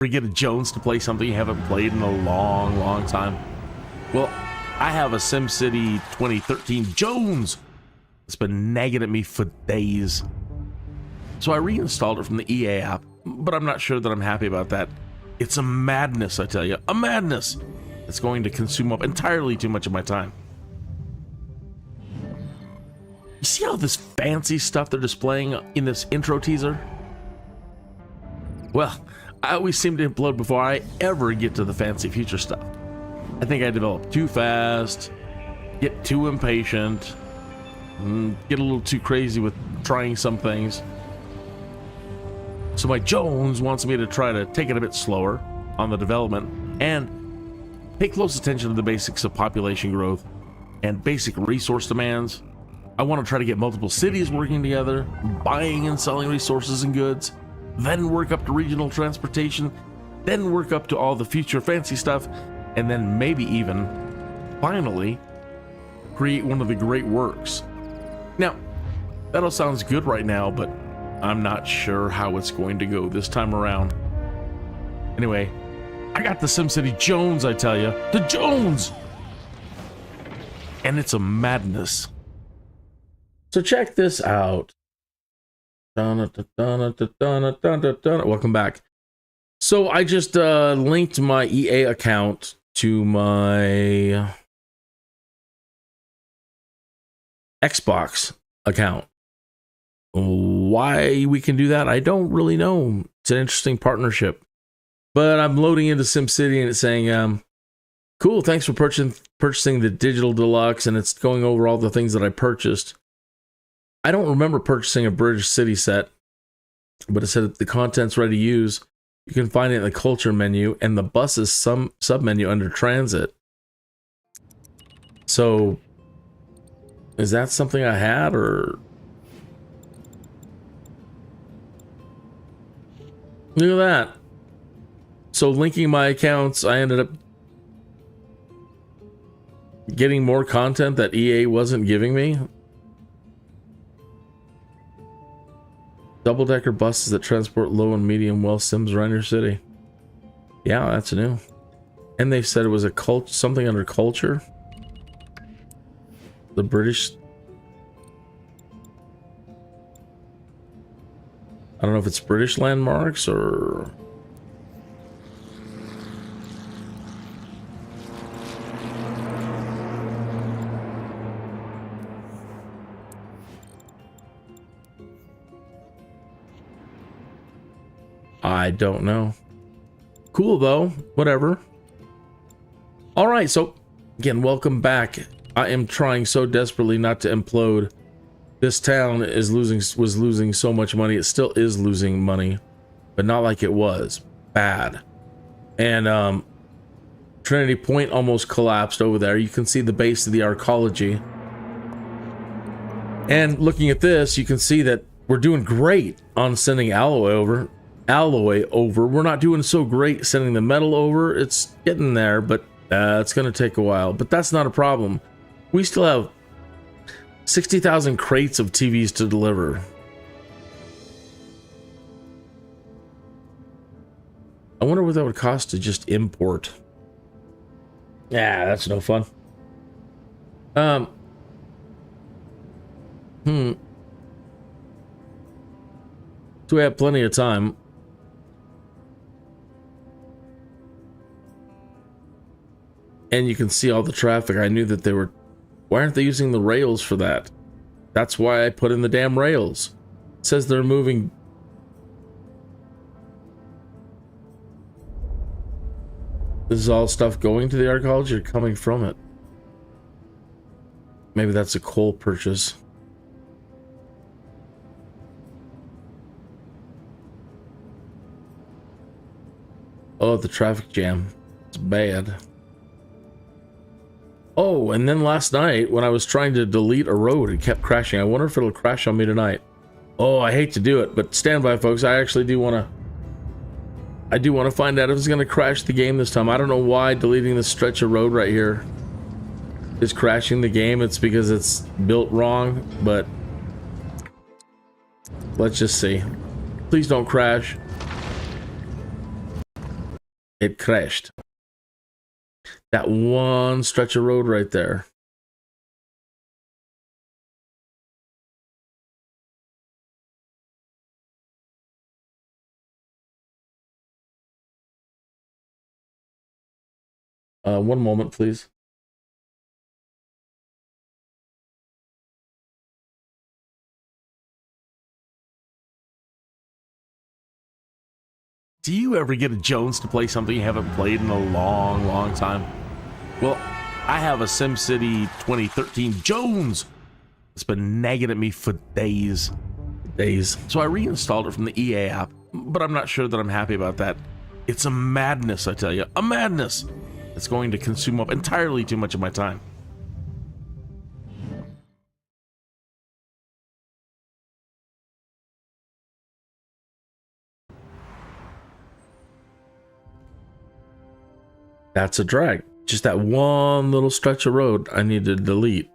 get a Jones to play something you haven't played in a long time? Well, I have a SimCity 2013 Jones. It's been nagging at me for days. So I reinstalled it from the EA app, but I'm not sure that I'm happy about that. It's a madness, I tell you, a madness. It's going to consume up entirely too much of my time. You see all this fancy stuff they're displaying in this intro teaser? Well, I always seem to implode before I ever get to the fancy future stuff. I think I develop too fast, get too impatient, get a little too crazy with trying some things. So my Jones wants me to try to take it a bit slower on the development and pay close attention to the basics of population growth and basic resource demands. I want to try to get multiple cities working together, buying and selling resources and goods, then work up to regional transportation, then work up to all the future fancy stuff, and then maybe even, finally, create one of the great works. Now, that all sounds good right now, but I'm not sure how it's going to go this time around. Anyway, I got the SimCity Jones, I tell you. The Jones! And it's a madness. So check this out. Welcome back. So I just linked my EA account to my Xbox account. Why we can do that, I don't really know. It's an interesting partnership. But I'm loading into SimCity and it's saying, cool, thanks for purchasing the Digital Deluxe, and it's going over all the things that I purchased. I don't remember purchasing a British city set, but it said the content's ready to use. You can find it in the culture menu and the buses sub-menu under transit. So, is that something I had, or... Look at that. So linking my accounts, I ended up getting more content that EA wasn't giving me. Double-decker buses that transport low and medium wealth sims around your city. Yeah, that's new. And they said it was a something under culture. The British... I don't know if it's British landmarks or... I don't know. Cool though, whatever. All right, so again, welcome back. I am trying so desperately not to implode. This town was losing so much money. It still is losing money, but not like it was. Bad. And Trinity Point almost collapsed over there. You can see the base of the Arcology. And looking at this, you can see that we're doing great on sending alloy over. We're not doing so great sending the metal over. It's getting there, but it's going to take a while. But that's not a problem. We still have 60,000 crates of TVs to deliver. I wonder what that would cost to just import. Yeah, that's no fun. So we have plenty of time. And you can see all the traffic. I knew that they were... Why aren't they using the rails for that? That's why I put in the damn rails. It says they're moving... This is all stuff going to the Arcology or coming from it? Maybe that's a coal purchase. Oh, the traffic jam. It's bad. Oh, and then last night when I was trying to delete a road, it kept crashing. I wonder if it'll crash on me tonight. Oh, I hate to do it, but stand by, folks. I actually do want to find out if it's going to crash the game this time. I don't know why deleting this stretch of road right here is crashing the game. It's because it's built wrong, but let's just see. Please don't crash. It crashed. That one stretch of road right there. One moment, please. Do you ever get a Jones to play something you haven't played in a long, long time? Well, I have a SimCity 2013 Jones. It's been nagging at me for days. So I reinstalled it from the EA app, but I'm not sure that I'm happy about that. It's a madness, I tell you, a madness. It's going to consume up entirely too much of my time. That's a drag. Just that one little stretch of road I need to delete.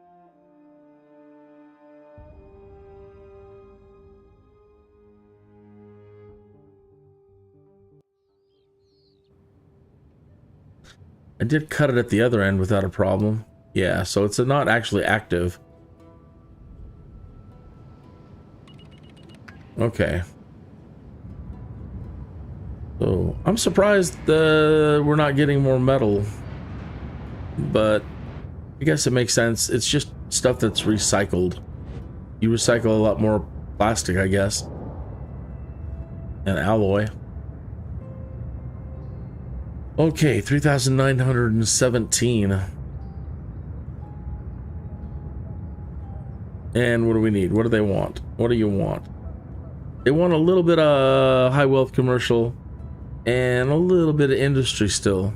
I did cut it at the other end without a problem. Yeah, so it's not actually active. Okay. So I'm surprised we're not getting more metal, but I guess it makes sense. It's just stuff that's recycled. You recycle a lot more plastic, I guess, and alloy. Okay, 3,917. And what do we need? What do they want? What do you want? They want a little bit of high wealth commercial and a little bit of industry still.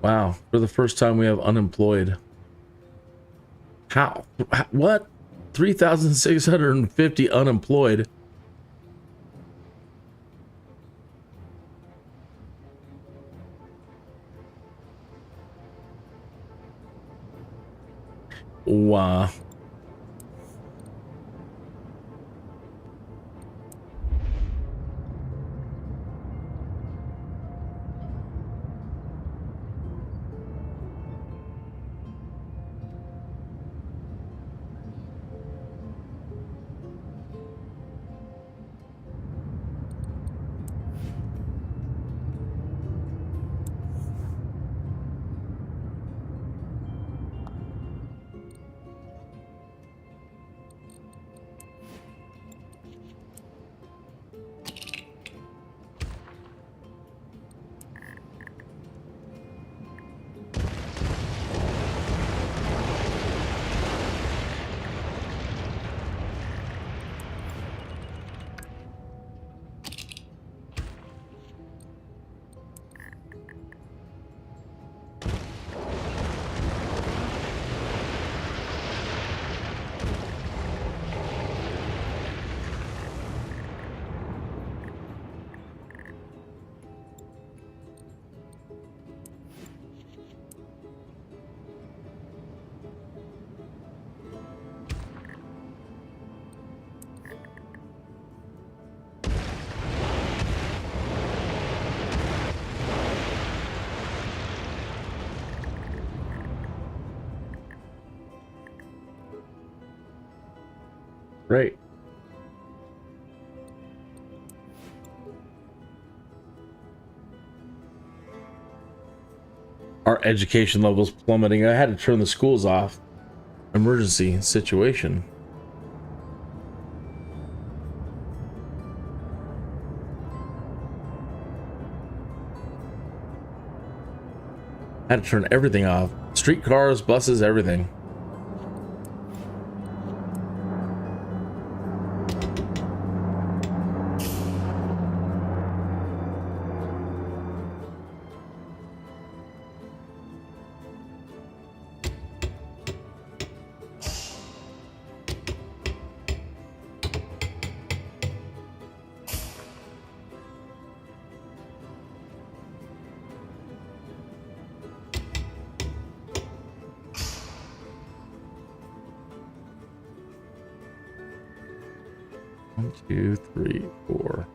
Wow, for the first time we have unemployed. How? What? 3,650 unemployed. Wow. Great. Our education level's plummeting. I had to turn the schools off. Emergency situation. I had to turn everything off. Streetcars, buses, everything. 1, 2, 3, 4.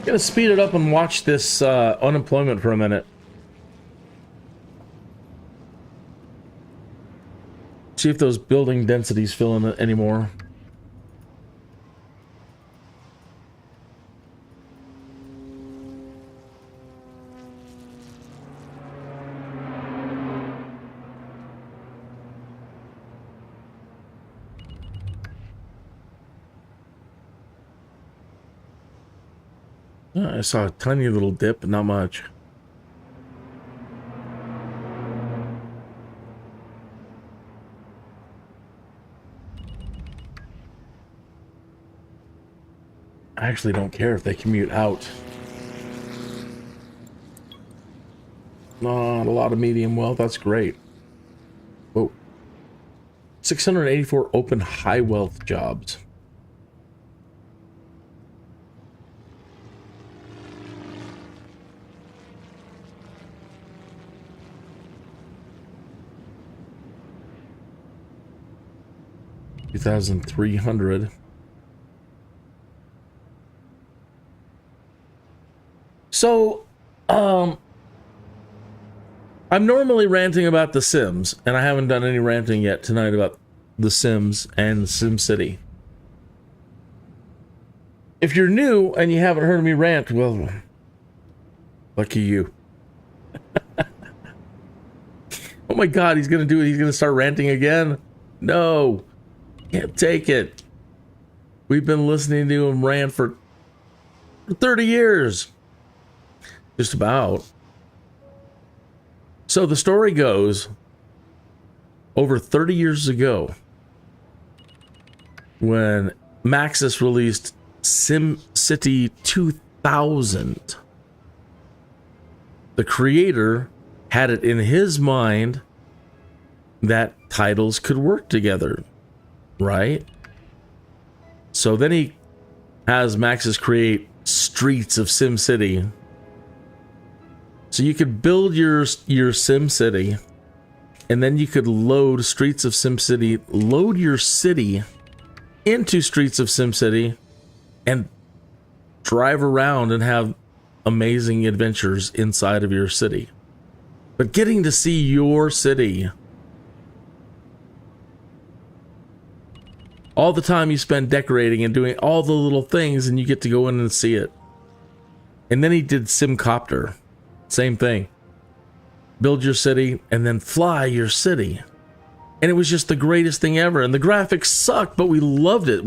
Gonna speed it up and watch this unemployment for a minute. See if those building densities fill in anymore. I saw a tiny little dip, but not much. I actually don't care if they commute out. Not a lot of medium wealth, that's great. Whoa. 684 open high wealth jobs. $2,300. So, I'm normally ranting about The Sims, and I haven't done any ranting yet tonight about The Sims and SimCity. If you're new and you haven't heard me rant, well, lucky you. Oh my God, he's gonna do it. He's gonna start ranting again. No. Can't take it. We've been listening to him rant for 30 years. Just about. So the story goes, over 30 years ago, when Maxis released SimCity 2000, the creator had it in his mind that titles could work together. Right? So then he has Maxis create Streets of SimCity. So you could build your SimCity, and then you could load Streets of SimCity, load your city into Streets of SimCity, and drive around and have amazing adventures inside of your city. But getting to see your city, all the time you spend decorating and doing all the little things, and you get to go in and see it. And then he did Copter. Same thing. Build your city and then fly your city. And it was just the greatest thing ever. And the graphics sucked, but we loved it.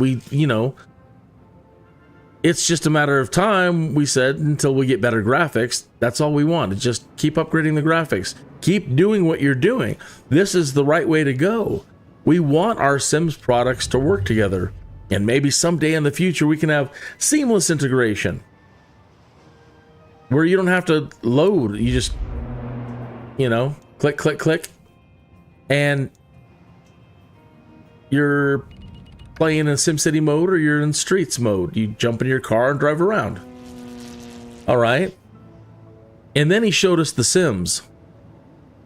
It's just a matter of time, we said, until we get better graphics. That's all we want. Just keep upgrading the graphics. Keep doing what you're doing. This is the right way to go. We want our Sims products to work together. And maybe someday in the future we can have seamless integration. Where you don't have to load. You just, you know, click, click, click. And you're playing in SimCity mode or you're in Streets mode. You jump in your car and drive around. All right. And then he showed us The Sims.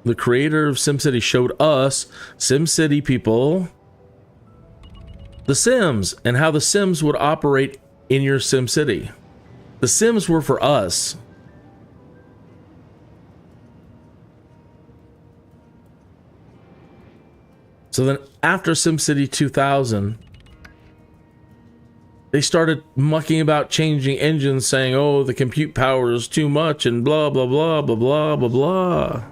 The creator of SimCity showed us, SimCity people, The Sims and how The Sims would operate in your SimCity. The Sims were for us. So then after SimCity 2000, they started mucking about changing engines, saying, oh, the compute power is too much and blah, blah, blah, blah, blah, blah, blah.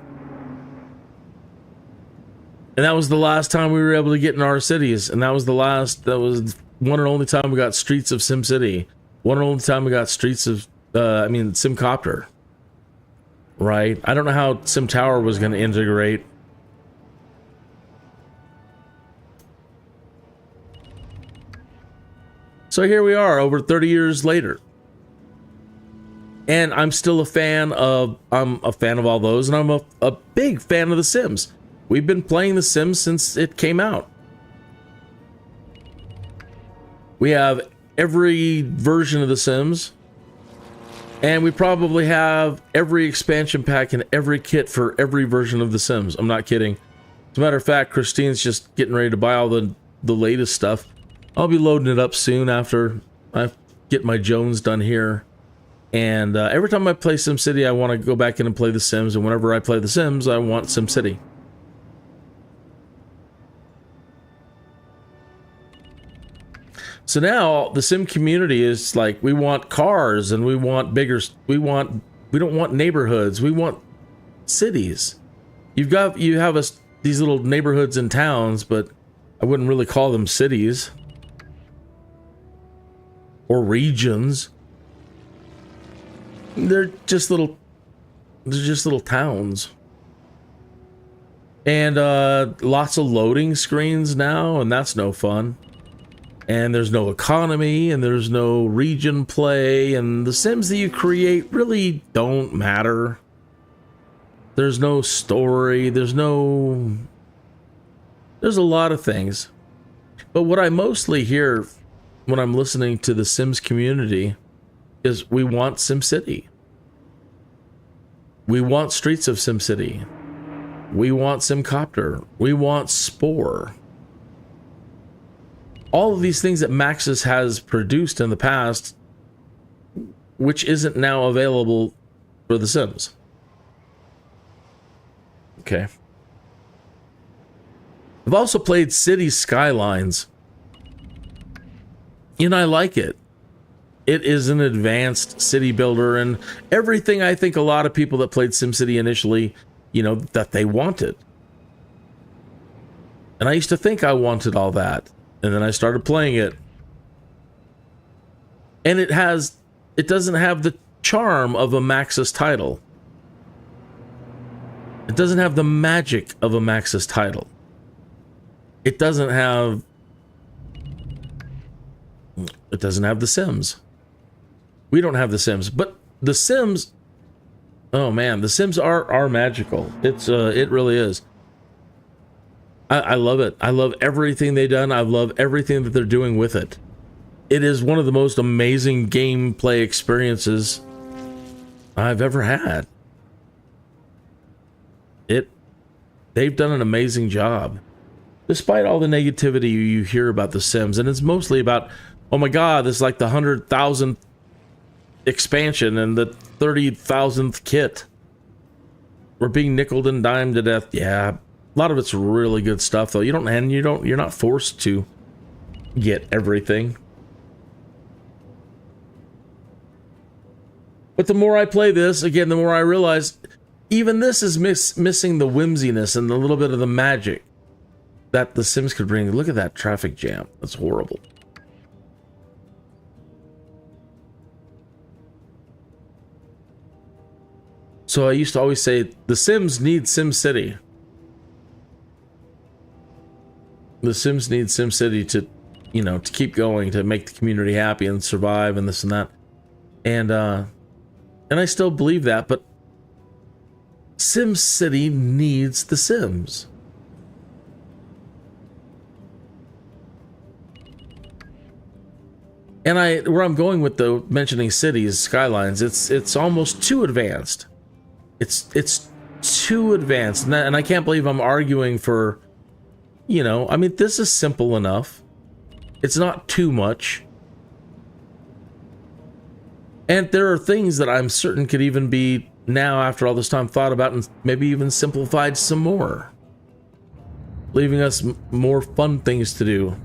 And that was the last time we were able to get in our cities. And that was one and only time we got Streets of SimCity. One and only time we got Streets of, SimCopter. Right? I don't know how SimTower was going to integrate. So here we are, over 30 years later. And I'm still a fan of all those, and I'm a big fan of The Sims. We've been playing The Sims since it came out. We have every version of The Sims, and we probably have every expansion pack and every kit for every version of The Sims. I'm not kidding. As a matter of fact, Christine's just getting ready to buy all the latest stuff. I'll be loading it up soon after I get my Jones done here. And every time I play SimCity, I want to go back in and play The Sims. And whenever I play The Sims, I want SimCity. So now the Sim community is like, we want cars and we want bigger. We don't want neighborhoods. We want cities. You have these little neighborhoods and towns, but I wouldn't really call them cities. Or regions. They're just little towns. And lots of loading screens now, and that's no fun. And there's no economy, and there's no region play, and the Sims that you create really don't matter. There's no story, there's a lot of things. But what I mostly hear when I'm listening to the Sims community is we want SimCity. We want Streets of SimCity. We want SimCopter. We want Spore. All of these things that Maxis has produced in the past, which isn't now available for the Sims. Okay. I've also played City Skylines. And I like it. It is an advanced city builder and everything I think a lot of people that played SimCity initially, that they wanted. And I used to think I wanted all that. And then I started playing it. And it doesn't have the charm of a Maxis title. It doesn't have the magic of a Maxis title. It doesn't have The Sims. We don't have The Sims, but The Sims, oh man, The Sims are magical. It really is. I love it. I love everything they've done. I love everything that they're doing with it. It is one of the most amazing gameplay experiences I've ever had. They've done an amazing job. Despite all the negativity you hear about The Sims, and it's mostly about, oh my god, this is like the 100,000th expansion and the 30,000th kit. We're being nickeled and dimed to death. Yeah, a lot of it's really good stuff though. You're not forced to get everything. But the more I play this, again, the more I realize even this is missing the whimsiness and a little bit of the magic that The Sims could bring. Look at that traffic jam. That's horrible. So I used to always say, The Sims need SimCity. The Sims need SimCity to, you know, to keep going, to make the community happy and survive and this and that. And I still believe that, but SimCity needs the Sims. And where I'm going with the mentioning cities, Skylines, it's almost too advanced. It's too advanced, and I can't believe I'm arguing for, you know, I mean, this is simple enough. It's not too much. And there are things that I'm certain could even be, now after all this time, thought about and maybe even simplified some more, leaving us more fun things to do.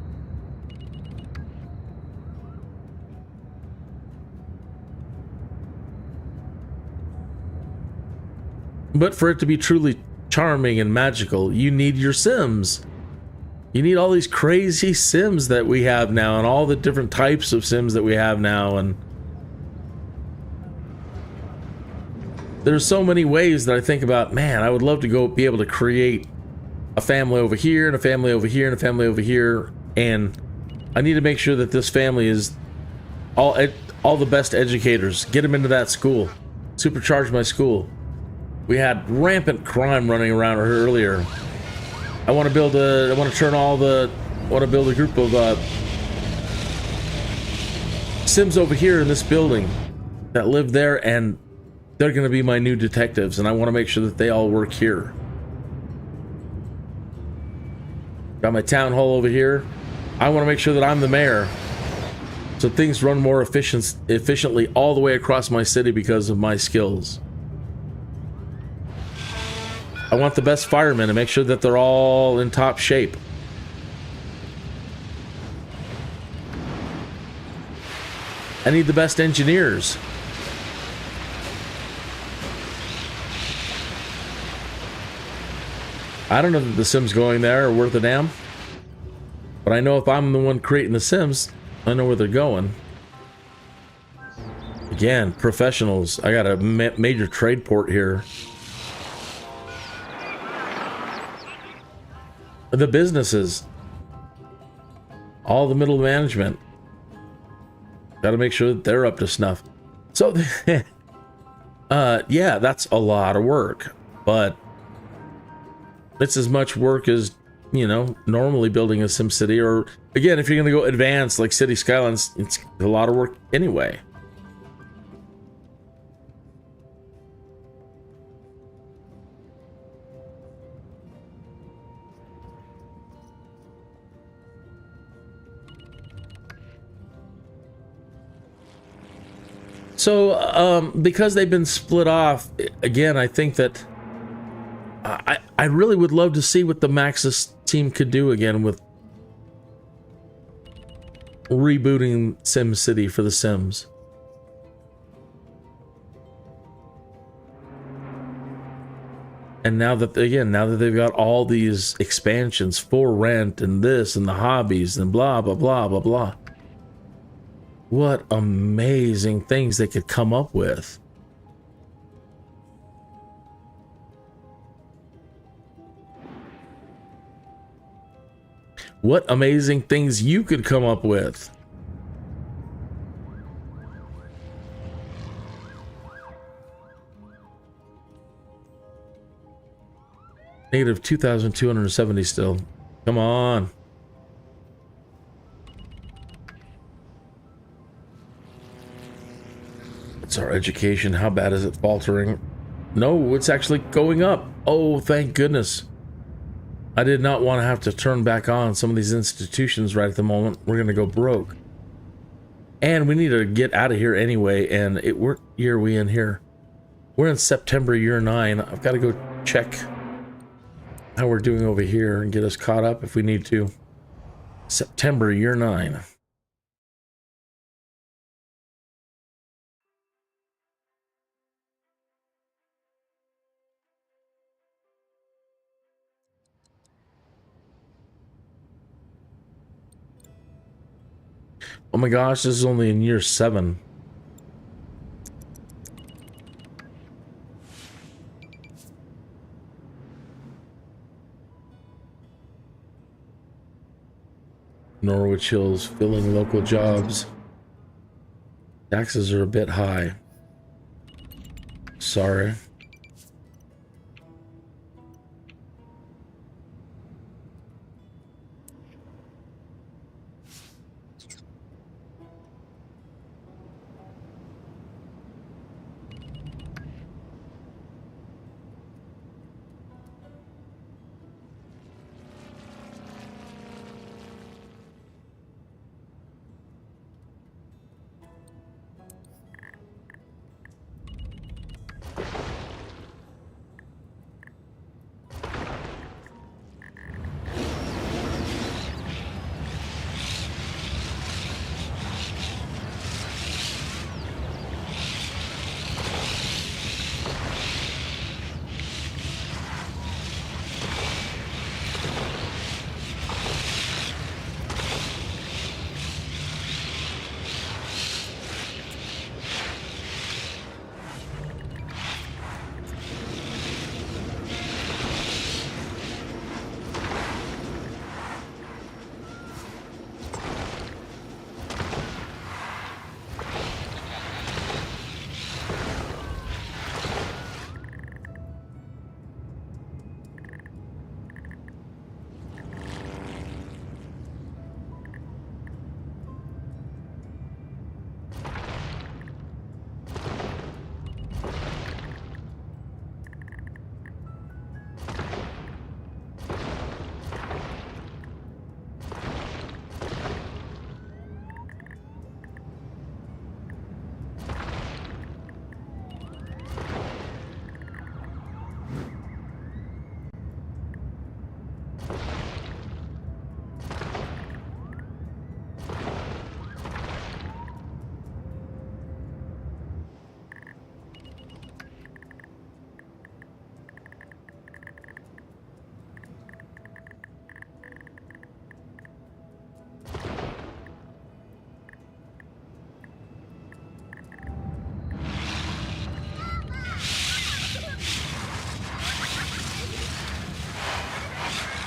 But for it to be truly charming and magical, you need your Sims. You need all these crazy Sims that we have now, and all the different types of Sims that we have now, and there's so many ways that I think about, man, I would love to be able to create a family over here, and a family over here, and a family over here, and I need to make sure that this family is all the best educators. Get them into that school. Supercharge my school. We had rampant crime running around here earlier. I want to build a group of Sims over here in this building that live there, and they're going to be my new detectives, and I want to make sure that they all work here. Got my town hall over here. I want to make sure that I'm the mayor, so things run more efficiently all the way across my city because of my skills. I want the best firemen to make sure that they're all in top shape. I need the best engineers. I don't know that the Sims going there are worth a damn, but I know if I'm the one creating the Sims, I know where they're going. Again, professionals. I got a major trade port here. The businesses, all the middle management, got to make sure that they're up to snuff. So yeah, that's a lot of work, but it's as much work as, you know, normally building a SimCity, or again, if you're going to go advanced like City Skylines, it's a lot of work anyway. So, because they've been split off, again, I think that I really would love to see what the Maxis team could do again with rebooting SimCity for the Sims. And now that they've got all these expansions for rent and this and the hobbies and blah, blah, blah, blah, blah. What amazing things they could come up with. What amazing things you could come up with. Negative 2,270 still. Come on. It's our education. How bad is it faltering? No, it's actually going up. Oh, thank goodness. I did not want to have to turn back on some of these institutions right at the moment. We're going to go broke. And we need to get out of here anyway. And what year are we in here? We're in September year 9. I've got to go check how we're doing over here and get us caught up if we need to. September year 9. Oh my gosh, this is only in year 7. Norwich Hills, filling local jobs. Taxes are a bit high. Sorry.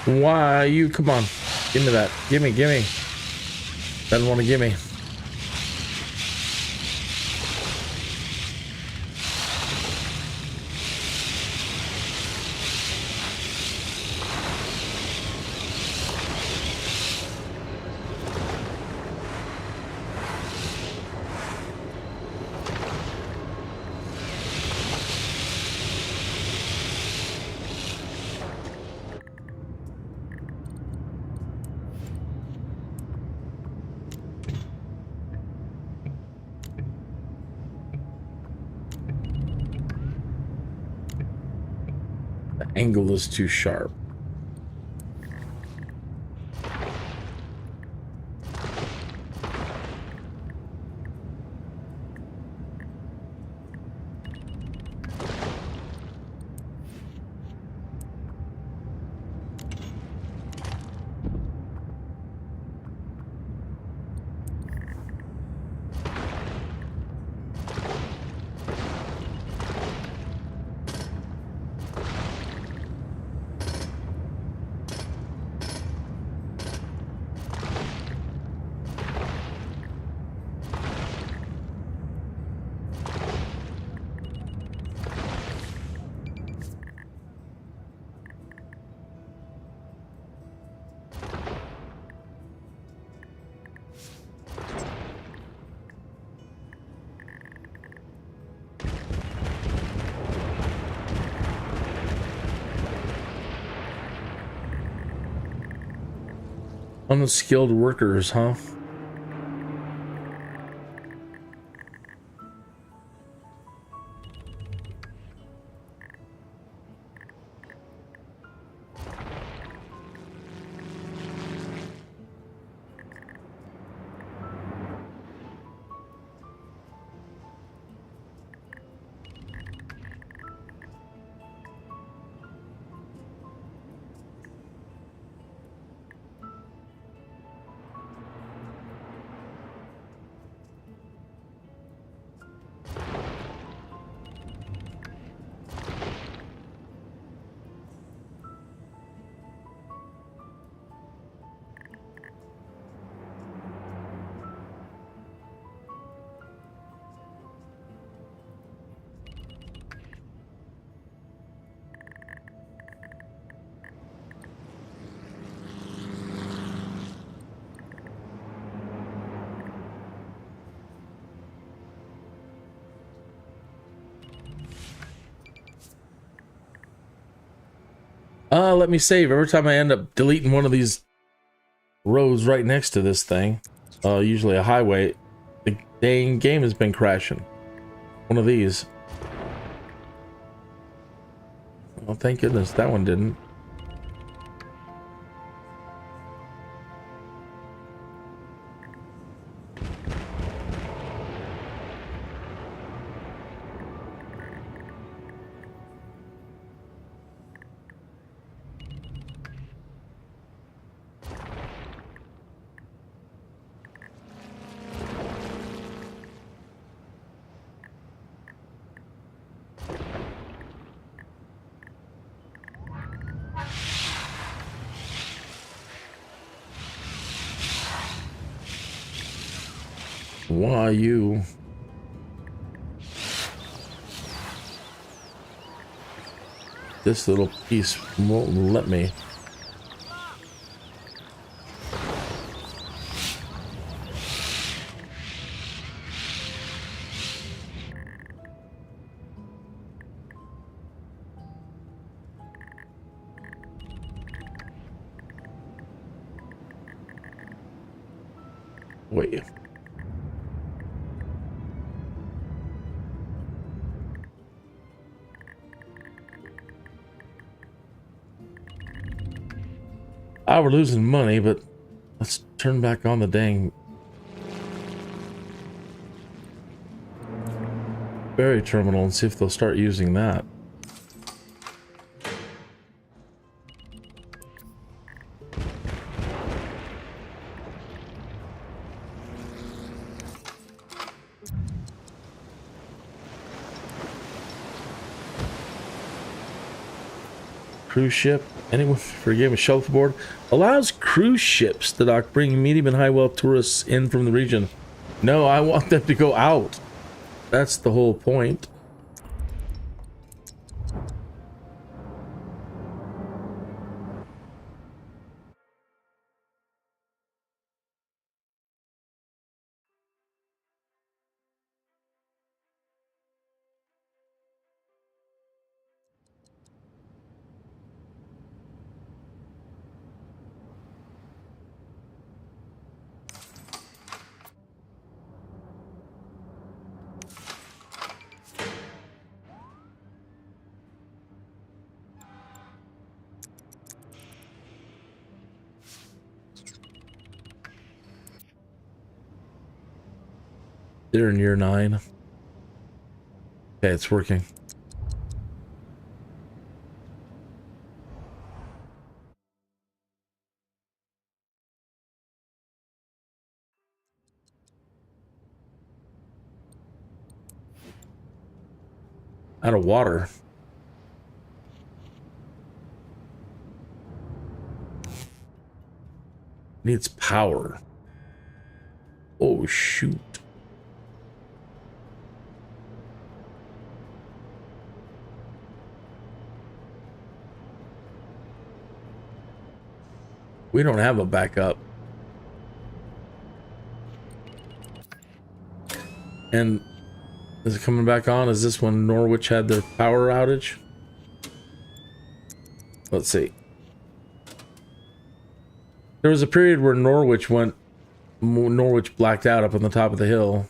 Why you? Come on. Give me that. Gimme, gimme. Doesn't want to gimme. Angle is too sharp. Unskilled workers, huh? Let me save. Every time I end up deleting one of these roads right next to this thing, usually a highway, the dang game has been crashing. One of these. Oh, thank goodness that one didn't. Why you? This little piece won't let me. Wait. We're losing money, but let's turn back on the dang ferry terminal and see if they'll start using that. Cruise ship. Anyone for a game of shuffleboard allows cruise ships to dock, bring medium and high wealth tourists in from the region. No, I want them to go out. That's the whole point. They're in year 9. Okay, it's working. Out of water. Needs power. Oh, shoot. We don't have a backup. And is it coming back on? Is this when Norwich had their power outage? Let's see. There was a period where Norwich blacked out up on the top of the hill.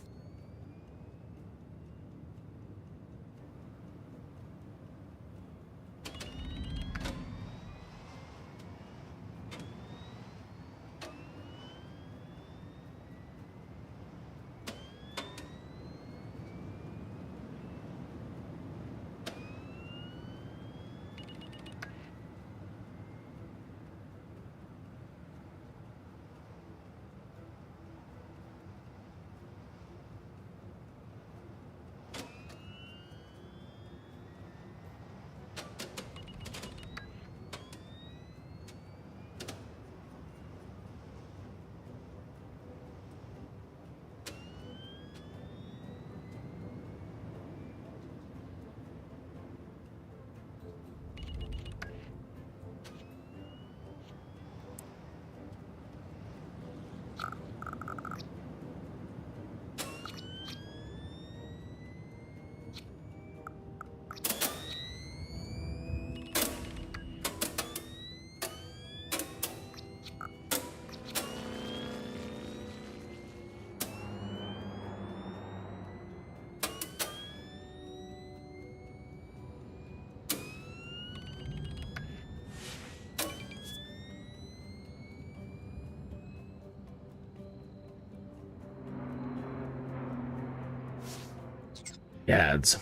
Ads.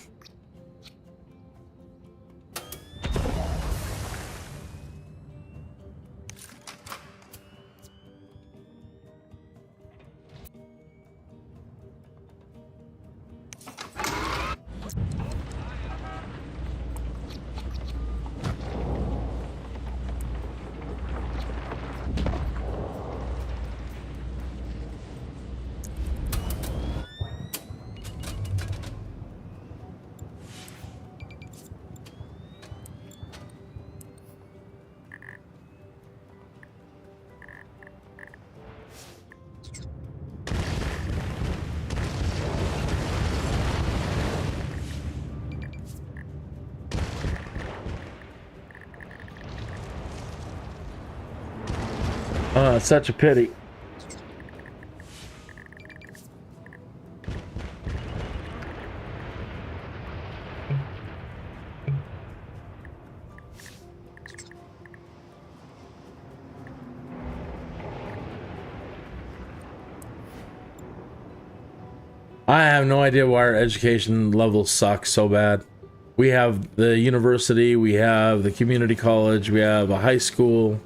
Oh, it's such a pity. I have no idea why our education level sucks so bad. We have the university, we have the community college, we have a high school.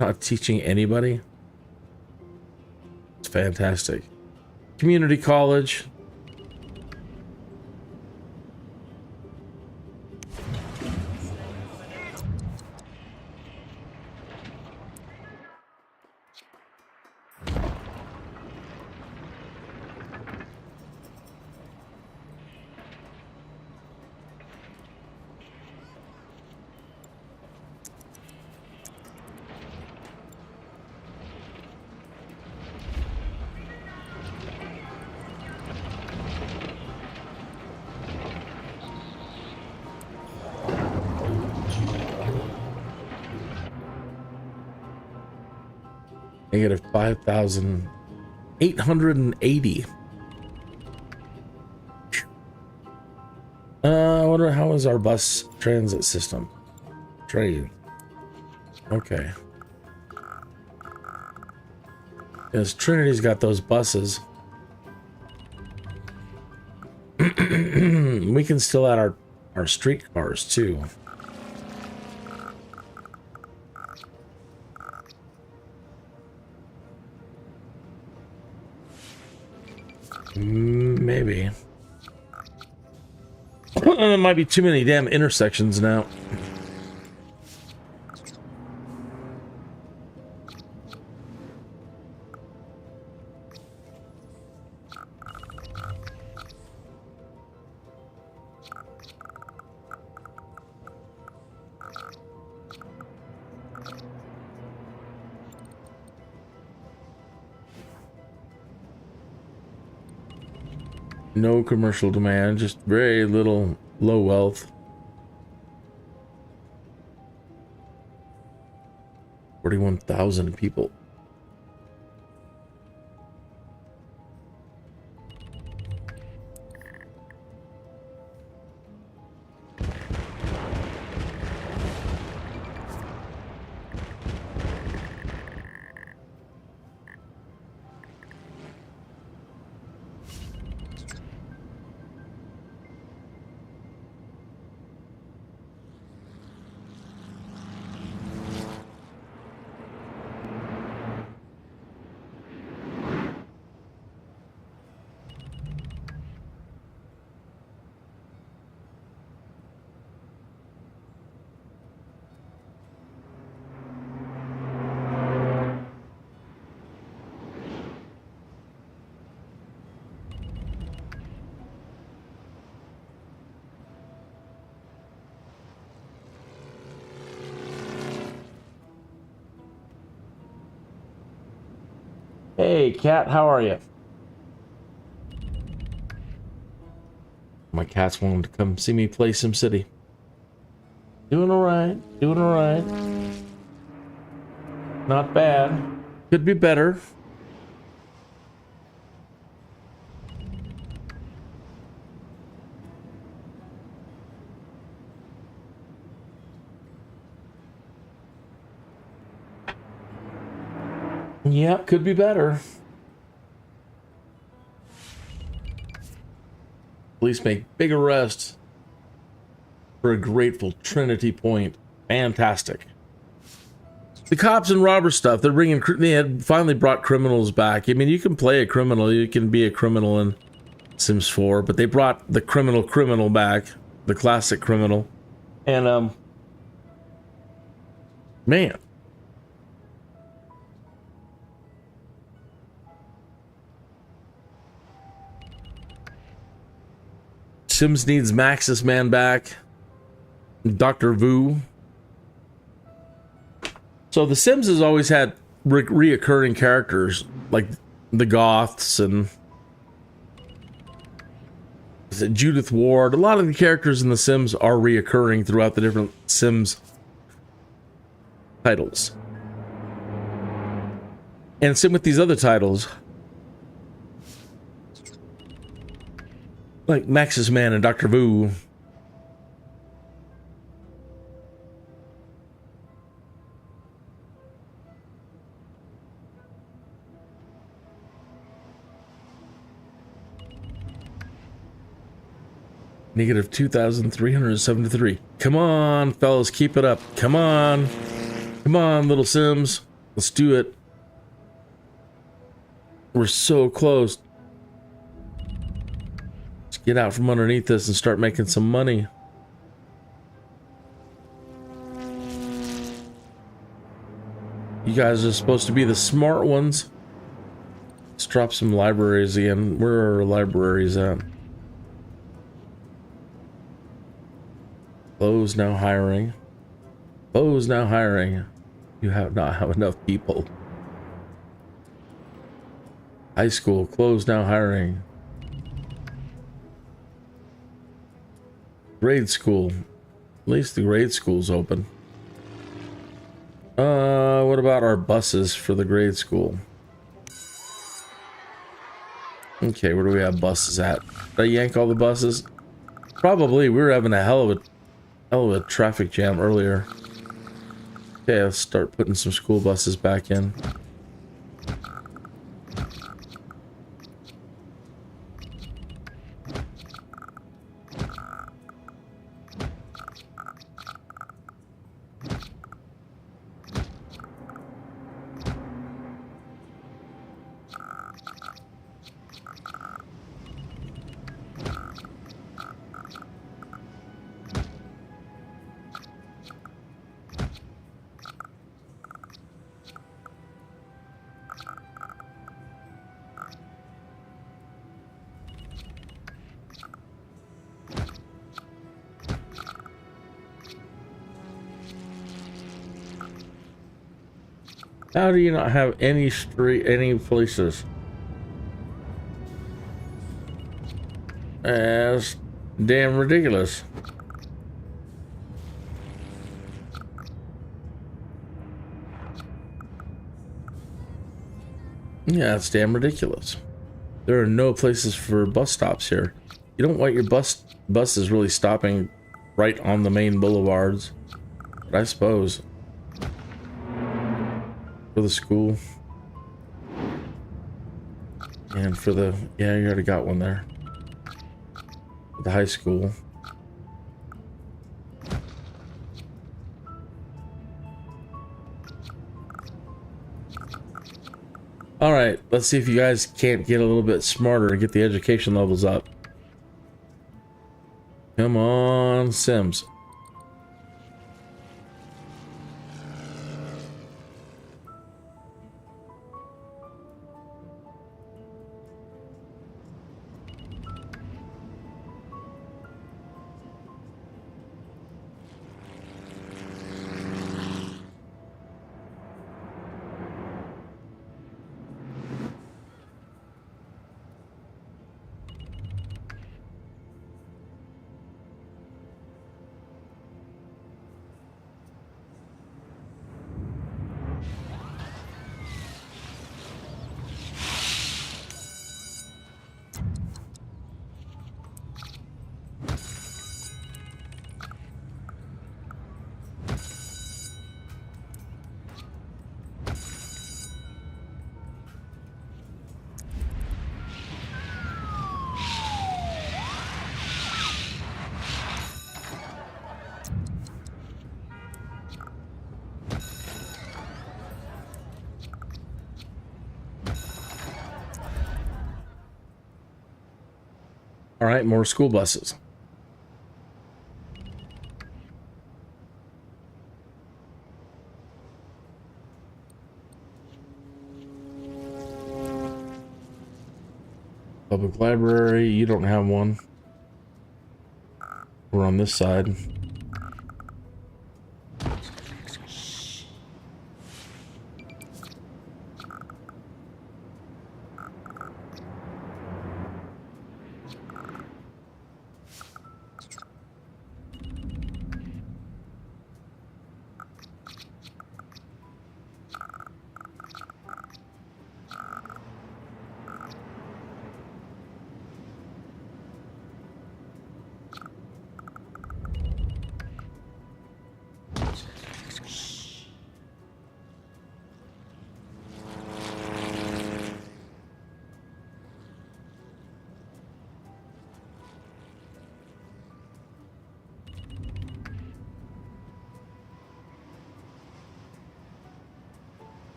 Not teaching anybody. It's fantastic. Community college. Negative 5,880. I wonder how is our bus transit system? Train. Okay. Yes, Trinity's got those buses. We can still add our streetcars too. Maybe. There might be too many damn intersections now. No commercial demand, just very little low wealth. 41,000 people. Hey, cat, how are you? My cats wanted to come see me play SimCity. Doing alright, doing alright. Not bad. Could be better. Yeah, could be better. Police make big arrests for a grateful Trinity Point. Fantastic. The cops and robber stuff, they had finally brought criminals back. I mean, you can play a criminal, you can be a criminal in Sims 4, but they brought the criminal back, the classic criminal. And, man. Sims needs Maxis Man back. Dr. Vu. So the Sims has always had reoccurring characters, like the Goths and Judith Ward. A lot of the characters in the Sims are reoccurring throughout the different Sims titles. And same with these other titles, like Maxis Man and Dr. Vu. Negative 2,373. Come on, fellas, keep it up. Come on. Come on, little Sims. Let's do it. We're so close. Let's get out from underneath this and start making some money. You guys are supposed to be the smart ones. Let's drop some libraries again. Where are our libraries at? Close now hiring. Close now hiring. You have not have enough people. High school, close now hiring. Grade school. At least the grade school's open. What about our buses for the grade school? Okay, where do we have buses at? Did I yank all the buses? Probably. We were having a hell of a traffic jam earlier. Okay, let's start putting some school buses back in. How do you not have any places? That's damn ridiculous. Yeah, it's damn ridiculous. There are no places for bus stops here. You don't want your buses really stopping right on the main boulevards. But I suppose. For the school. And for the... yeah, you already got one there. For the high school. Alright, let's see if you guys can't get a little bit smarter and get the education levels up. Come on, Sims. All right, more school buses. Public library, you don't have one. We're on this side.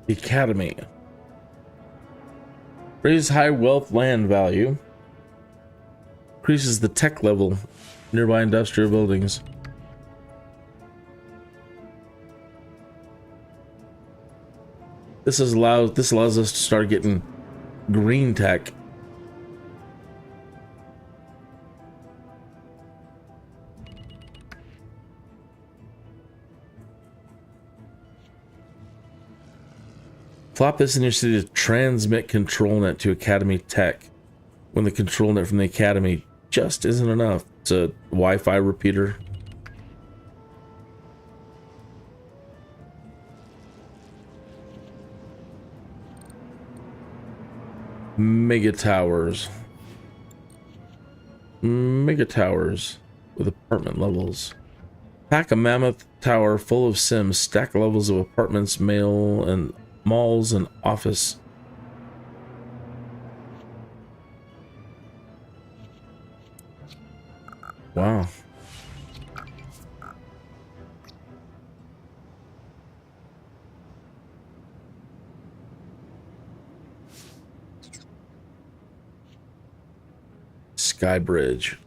The Academy. Raises high wealth land value. Increases the tech level. Nearby industrial buildings. This allows us to start getting green tech. Flop this initiative to transmit control net to Academy Tech when the control net from the Academy just isn't enough. It's a Wi-Fi repeater. Mega towers. Mega towers with apartment levels. Pack a mammoth tower full of Sims. Stack levels of apartments, mail, and malls and office. Wow. Sky Bridge.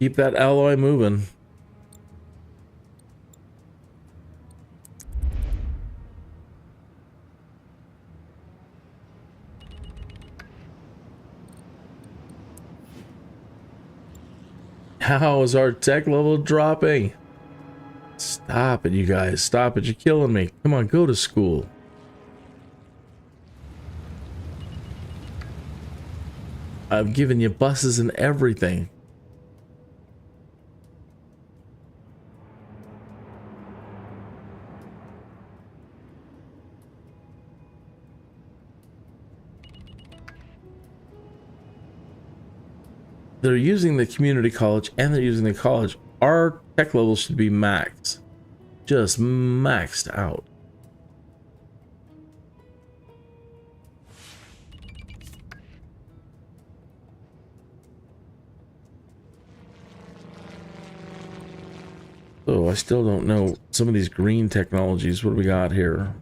Keep that alloy moving. How is our tech level dropping? Stop it, you guys. Stop it. You're killing me. Come on, go to school. I've given you buses and everything. They're using the community college and they're using the college. Our tech level should be maxed. Just maxed out. So I still don't know some of these green technologies. What do we got here?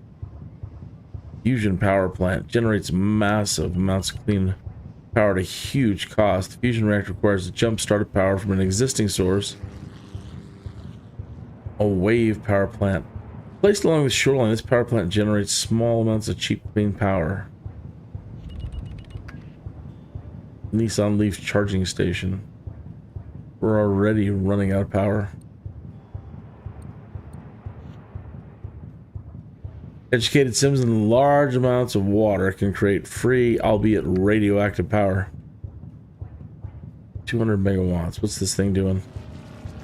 Fusion power plant generates massive amounts of clean power at a huge cost. The fusion reactor requires a jump start of power from an existing source. A wave power plant. Placed along the shoreline, this power plant generates small amounts of cheap clean power. Nissan Leaf charging station. We're already running out of power. Educated Sims in large amounts of water can create free, albeit radioactive power. 200 megawatts. What's this thing doing?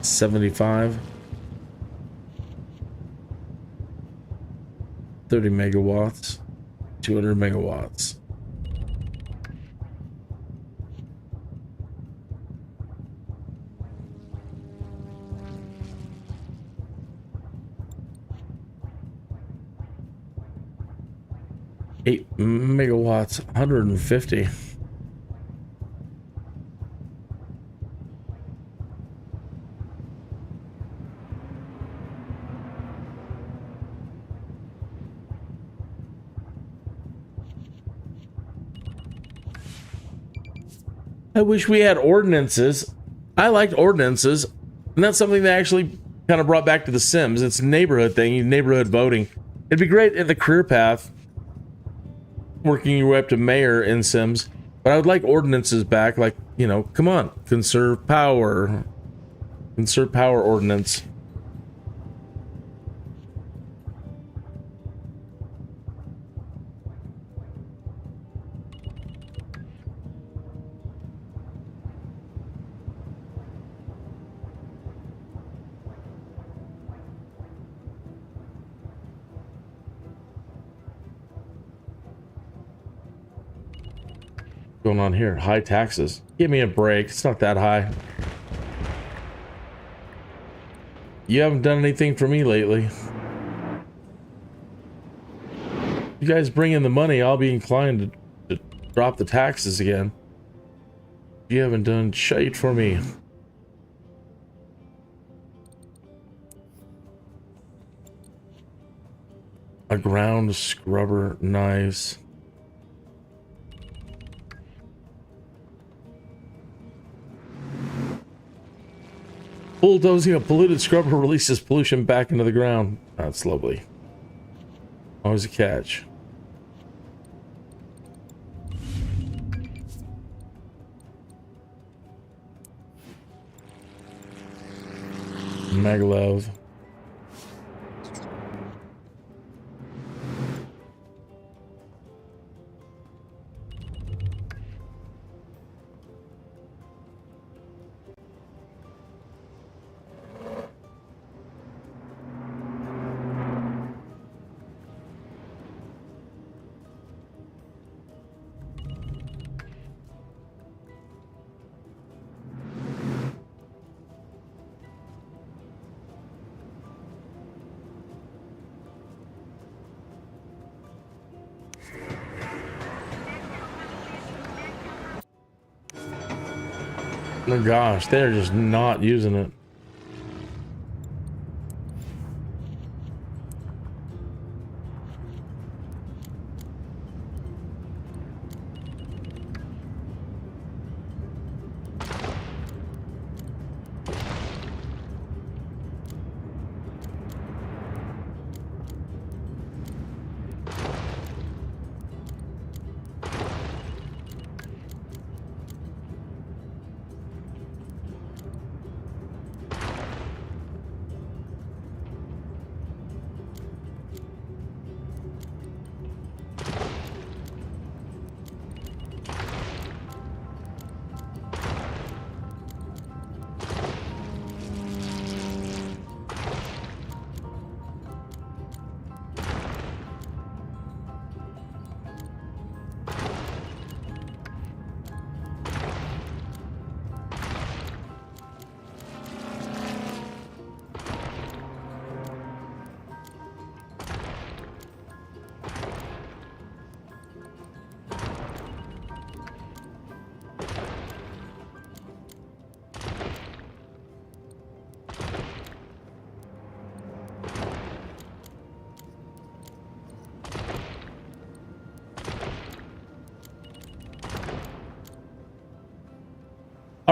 75? 30 megawatts. 200 megawatts. Eight megawatts, 150. I wish we had ordinances. I liked ordinances, and that's something that actually kind of brought back to The Sims. It's a neighborhood thing, neighborhood voting. It'd be great in the career path, working your way up to mayor in Sims, but I would like ordinances back, like, you know, come on, conserve power ordinance. Going on here? High taxes. Give me a break. It's not that high. You haven't done anything for me lately. You guys bring in the money, I'll be inclined to drop the taxes again. You haven't done shit for me. A ground scrubber, nice. Bulldozing a polluted scrubber releases pollution back into the ground. That's lovely. Always a catch. Maglev. Oh gosh, they're just not using it.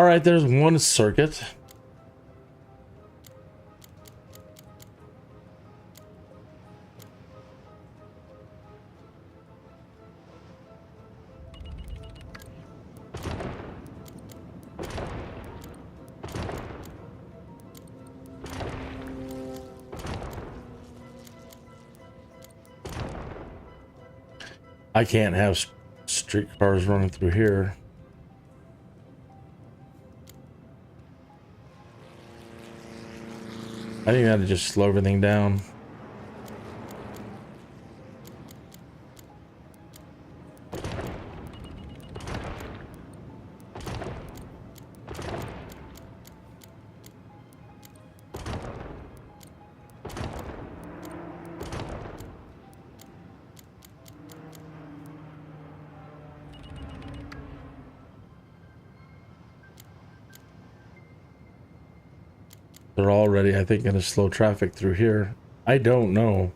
All right, there's one circuit. I can't have street cars running through here. I think I had to just slow everything down. They're already, I think, going to slow traffic through here. I don't know.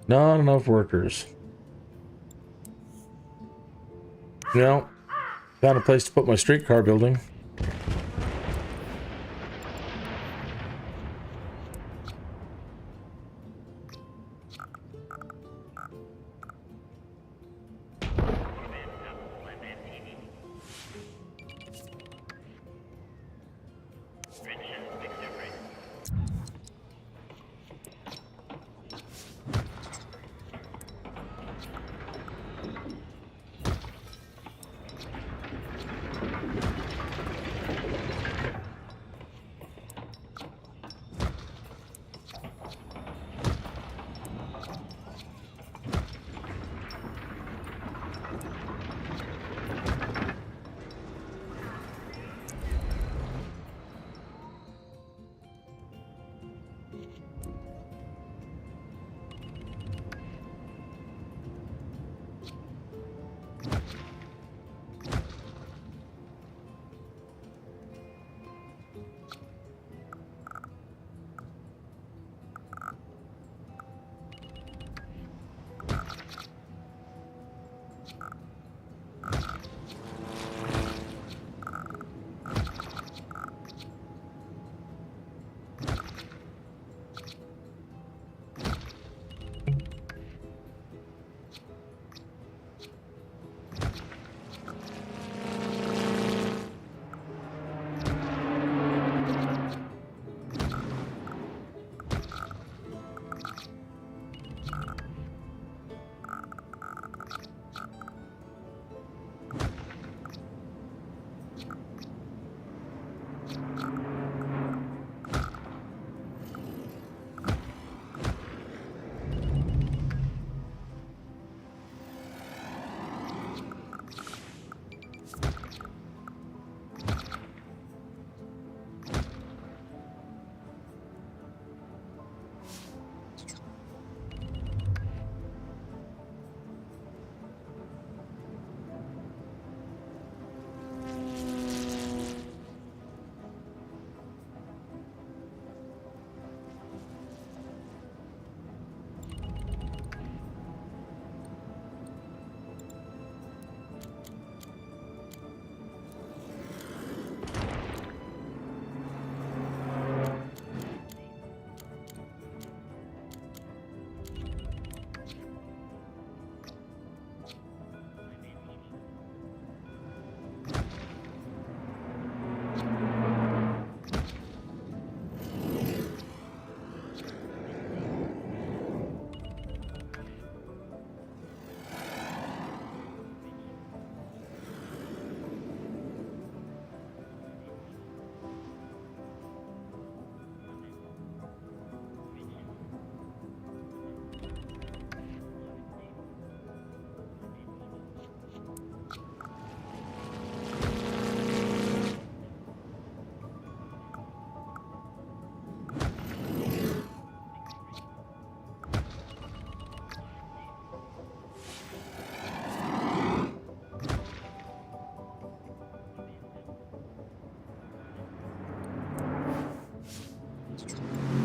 Not enough workers. Well, found a place to put my streetcar building.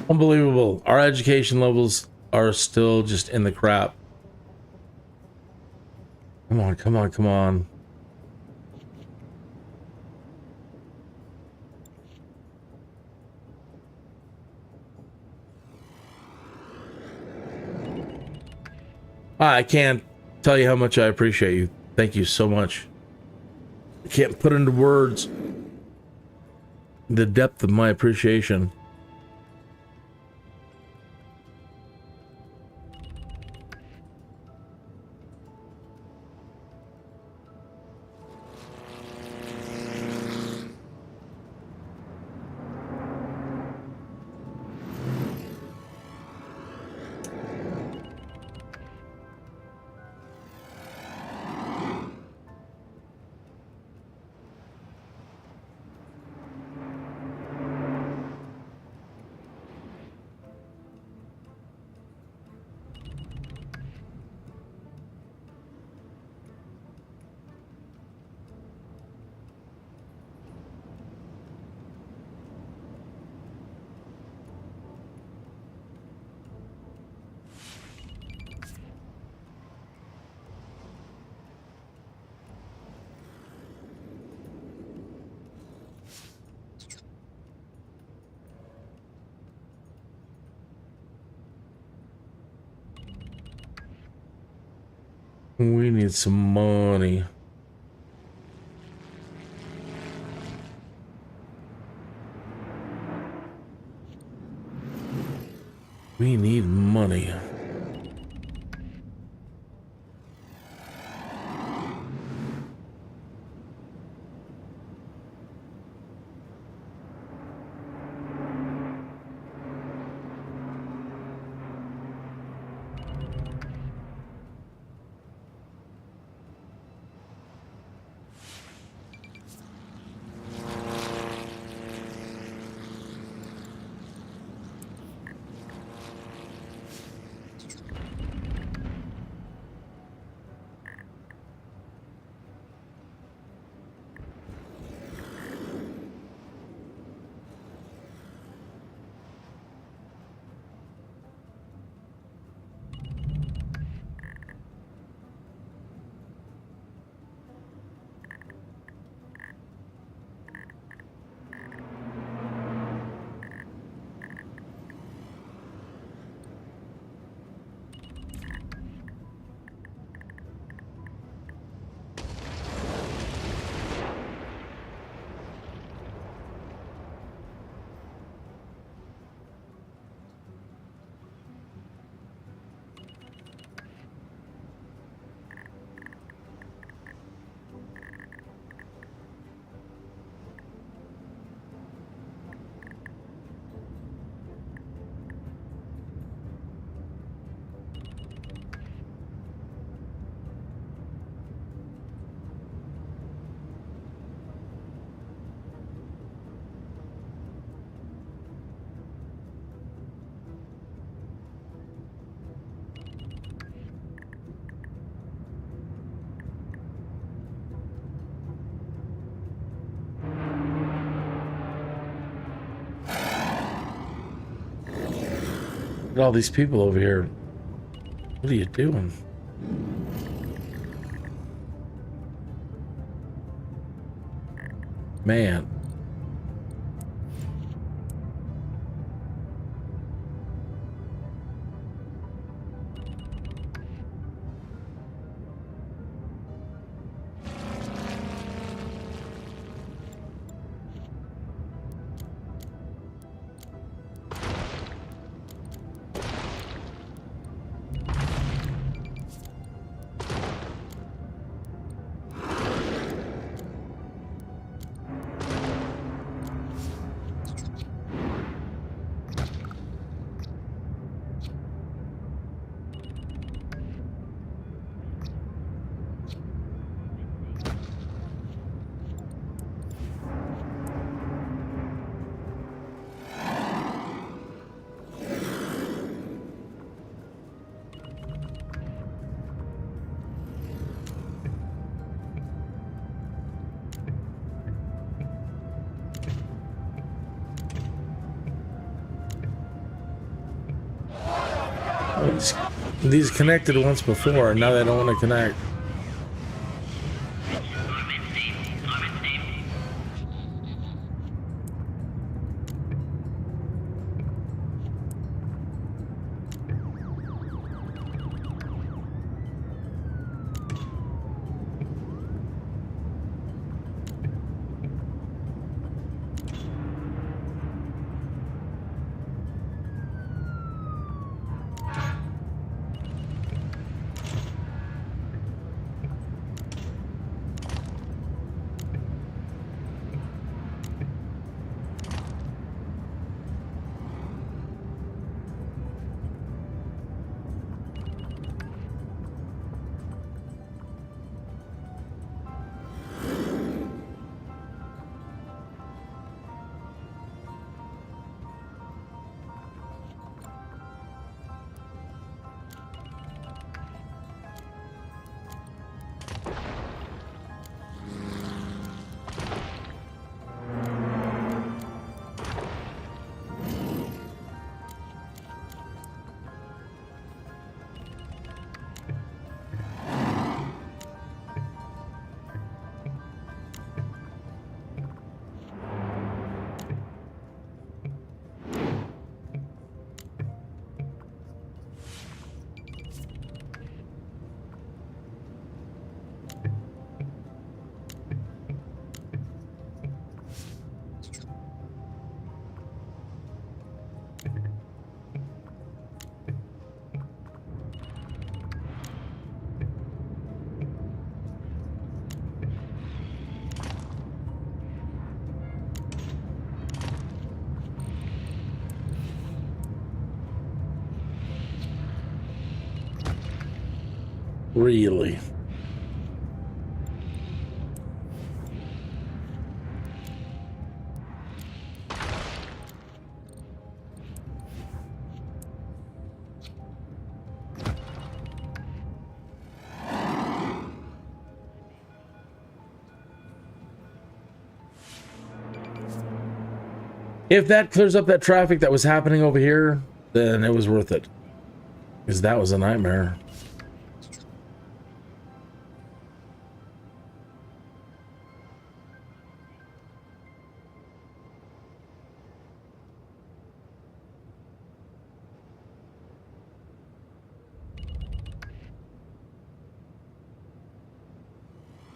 Unbelievable. Our education levels are still just in the crap. Come on, come on, come on. I can't tell you how much I appreciate you. Thank you so much. I can't put into words the depth of my appreciation. We need some money. We need money. Look at all these people over here. What are you doing? Man. These connected once before, and now they don't want to connect. Really? If that clears up that traffic that was happening over here, then it was worth it. Because that was a nightmare.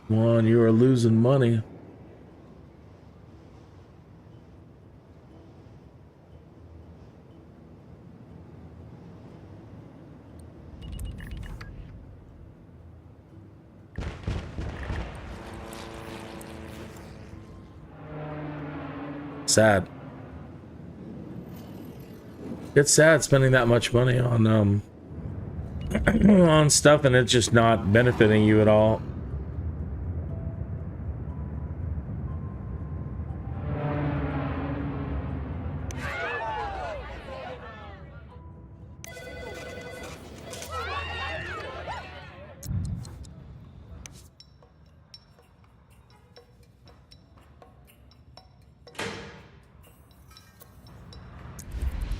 Come on, you are losing money. Sad. It's sad spending that much money on on stuff and it's just not benefiting you at all.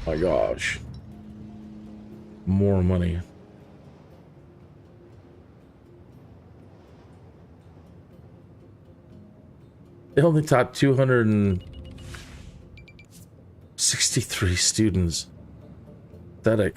My gosh. More money. They only taught 263 students. Pathetic.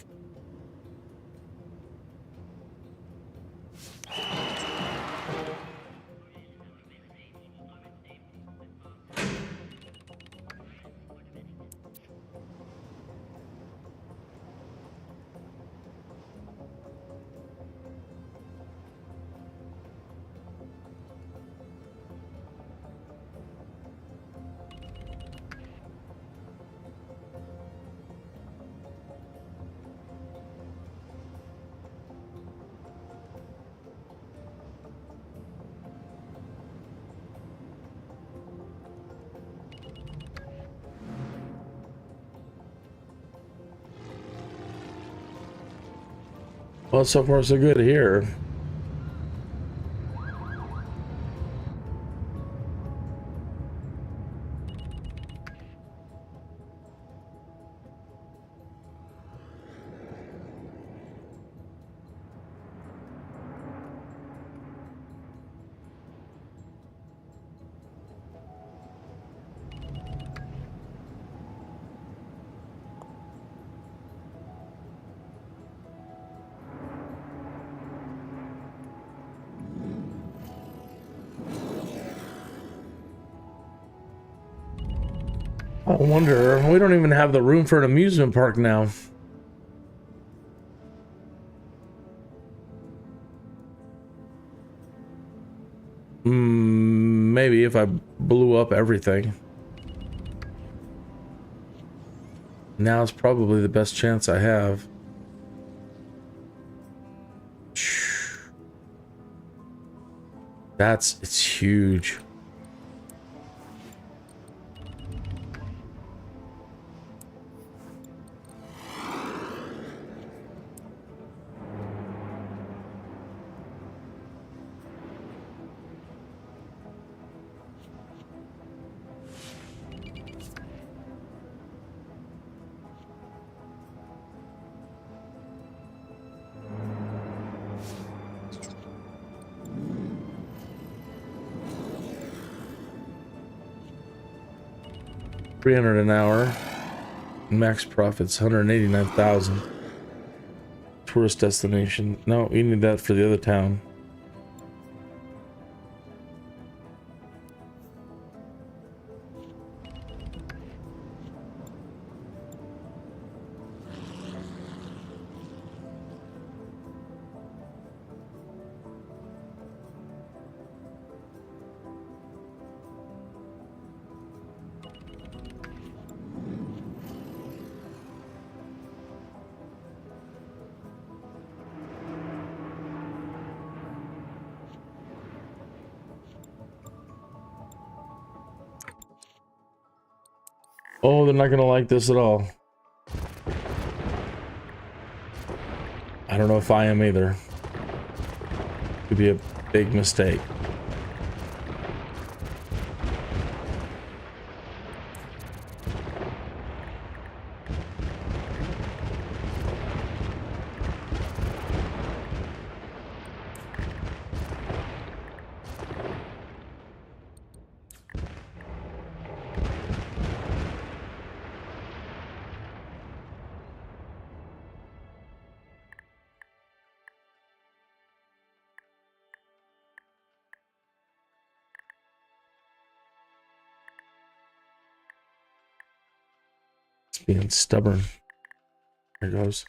Well, so far so good here. I wonder, we don't even have the room for an amusement park now. Maybe if I blew up everything. Now is probably the best chance I have. It's huge. $300 an hour. Max profits 189,000. Tourist destination. No, we need that for the other town. Oh, they're not gonna like this at all. I don't know if I am either. Could be a big mistake. Being stubborn. There goes.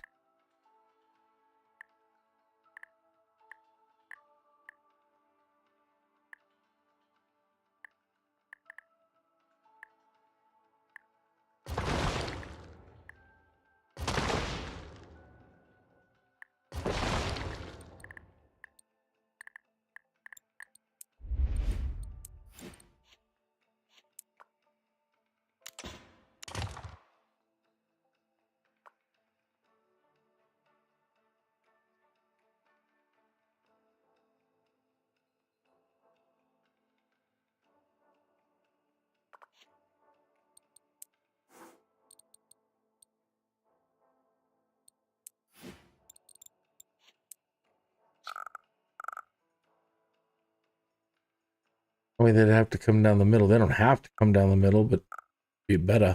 I mean, they'd have to come down the middle. They don't have to come down the middle, but be better.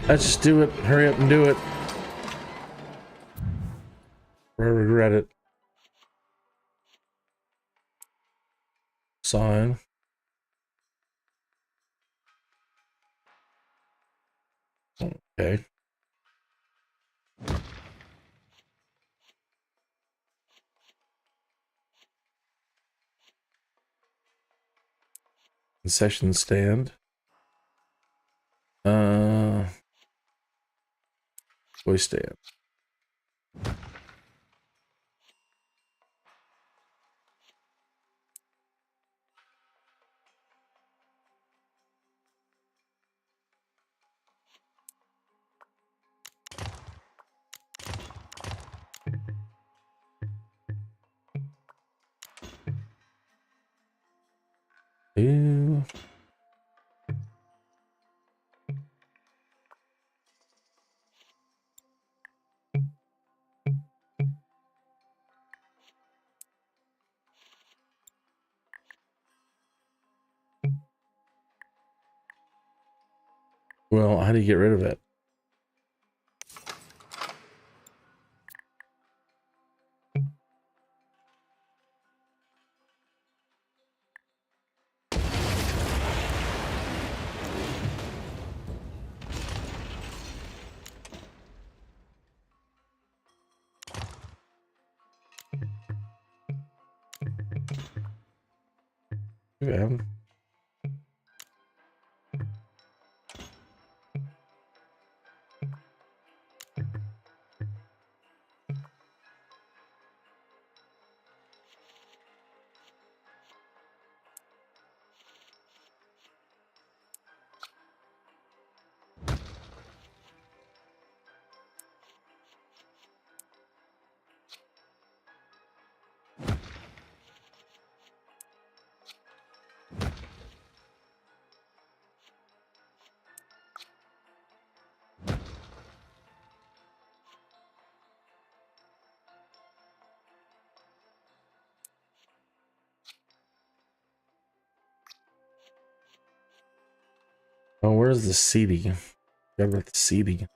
Let's just do it. Hurry up and do it. Or I regret it. Sign. Okay. Concession stand. Toy stand. Ew. Well, how do you get rid of it? Yeah. Oh, where's the seating? Forgot about the seating.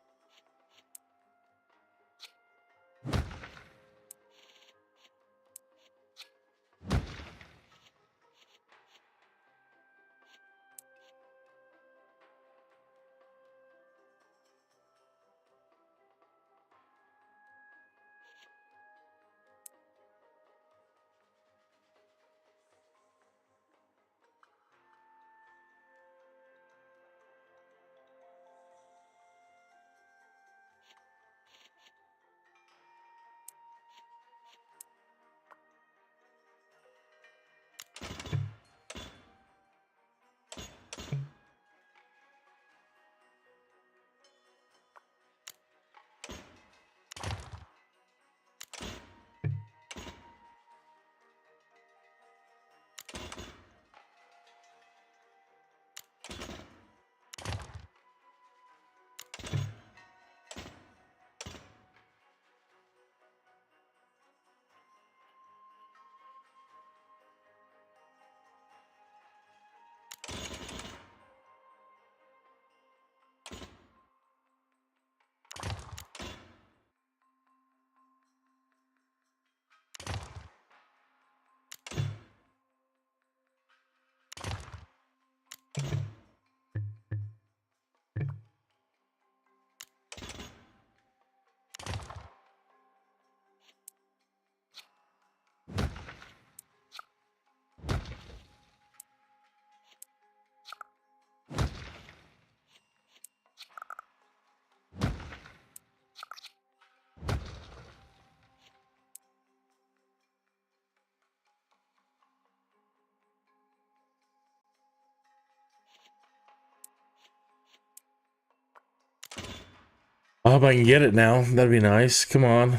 I hope I can get it now. That'd be nice. Come on.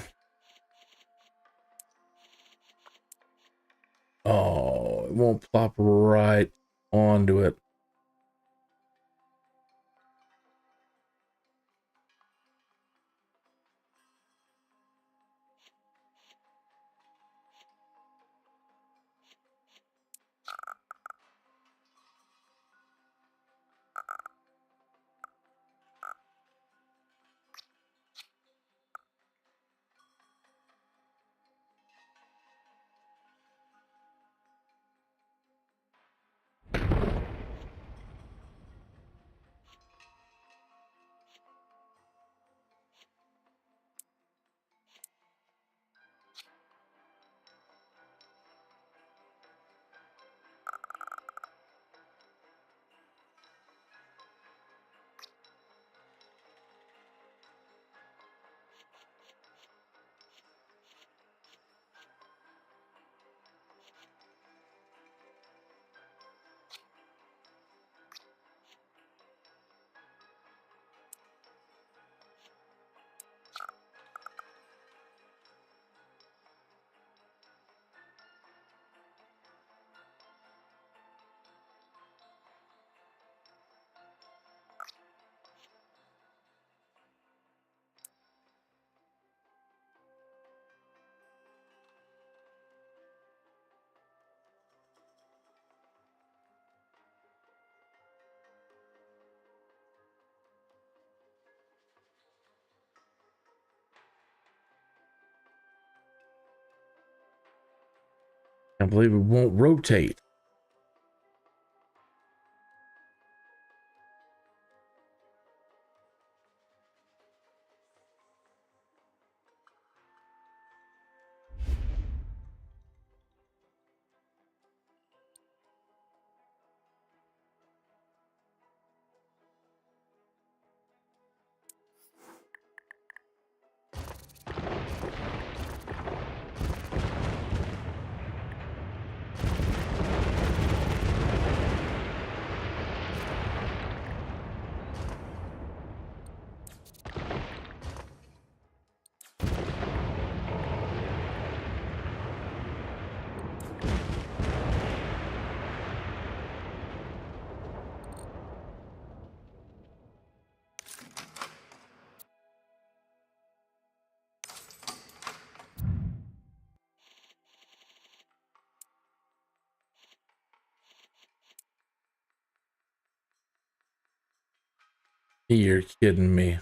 Oh, it won't plop right onto it. I believe it won't rotate. You're kidding me.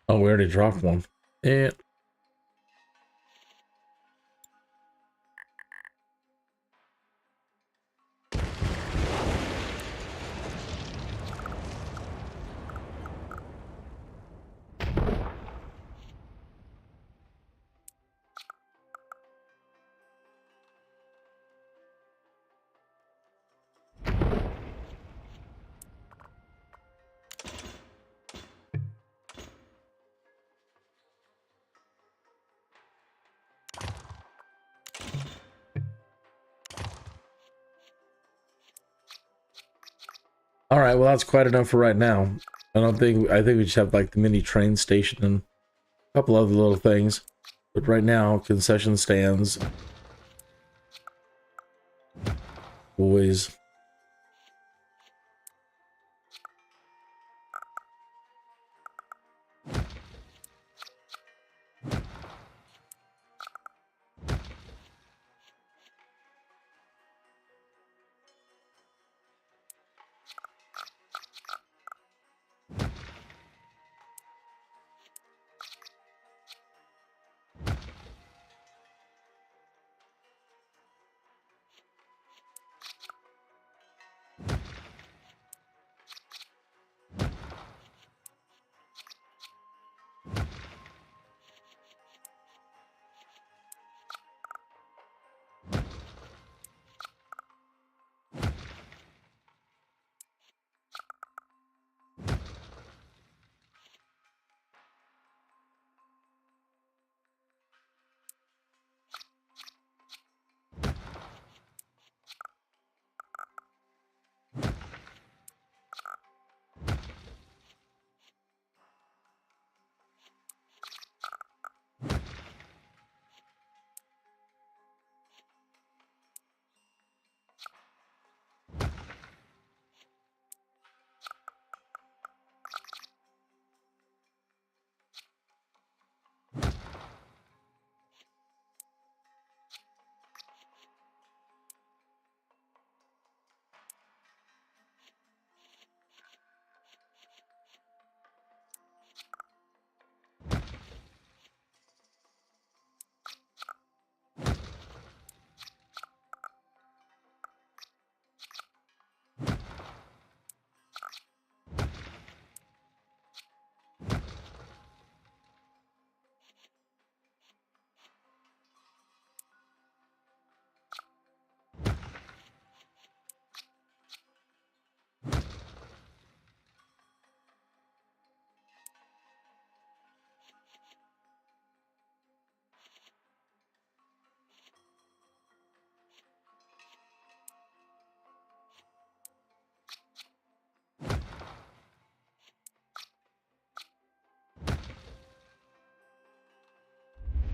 Oh, we already dropped one. Yeah. All right, well, that's quite enough for right now. I think we just have like the mini train station and a couple other little things. But right now, concession stands, boys.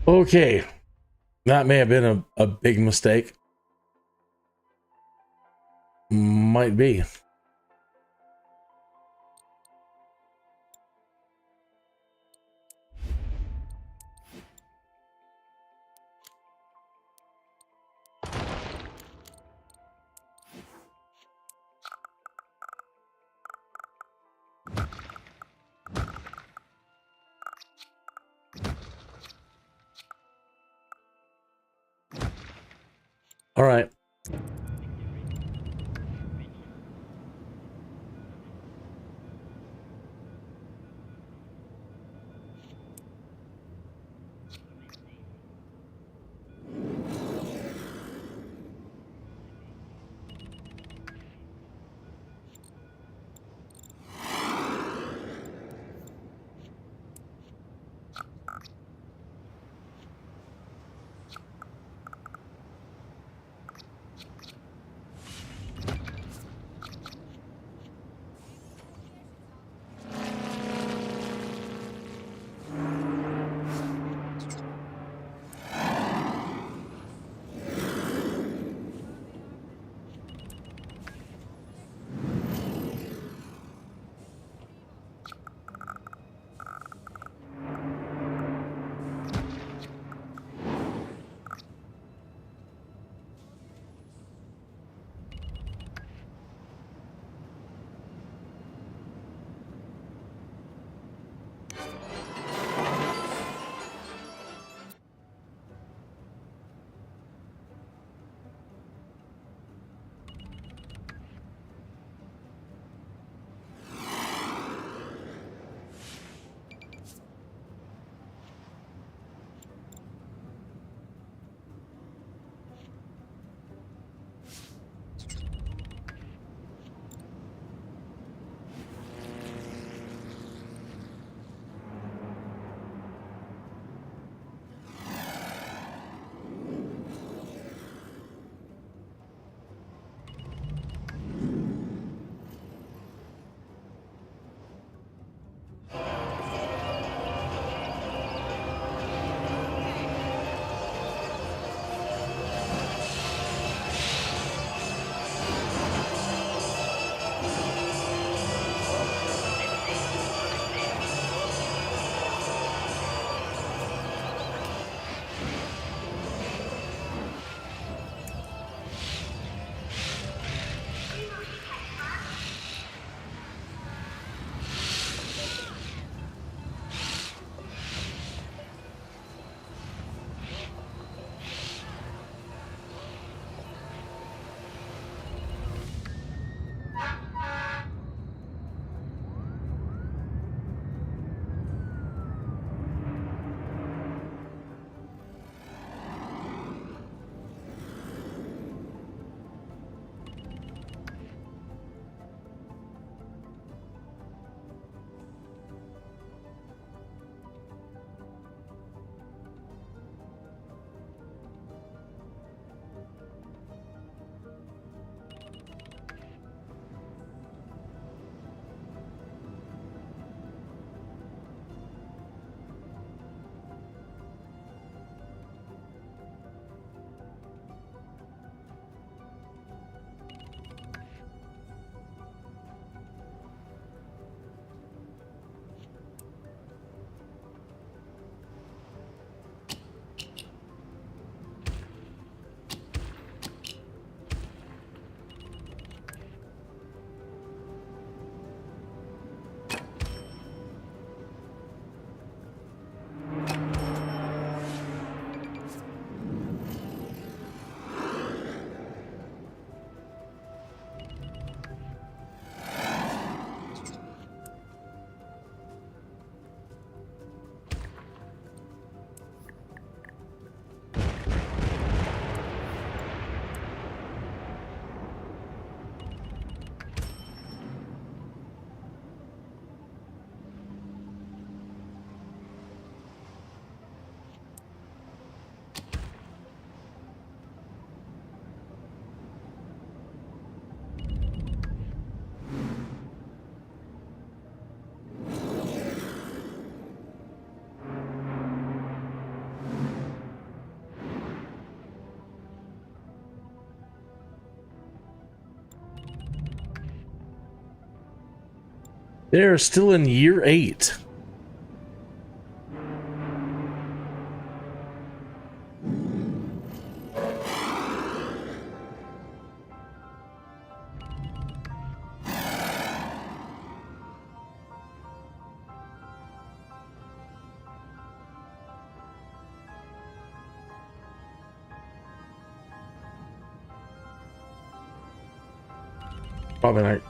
Okay, that may have been a big mistake. Might be. All right. They're still in year 8. Probably not.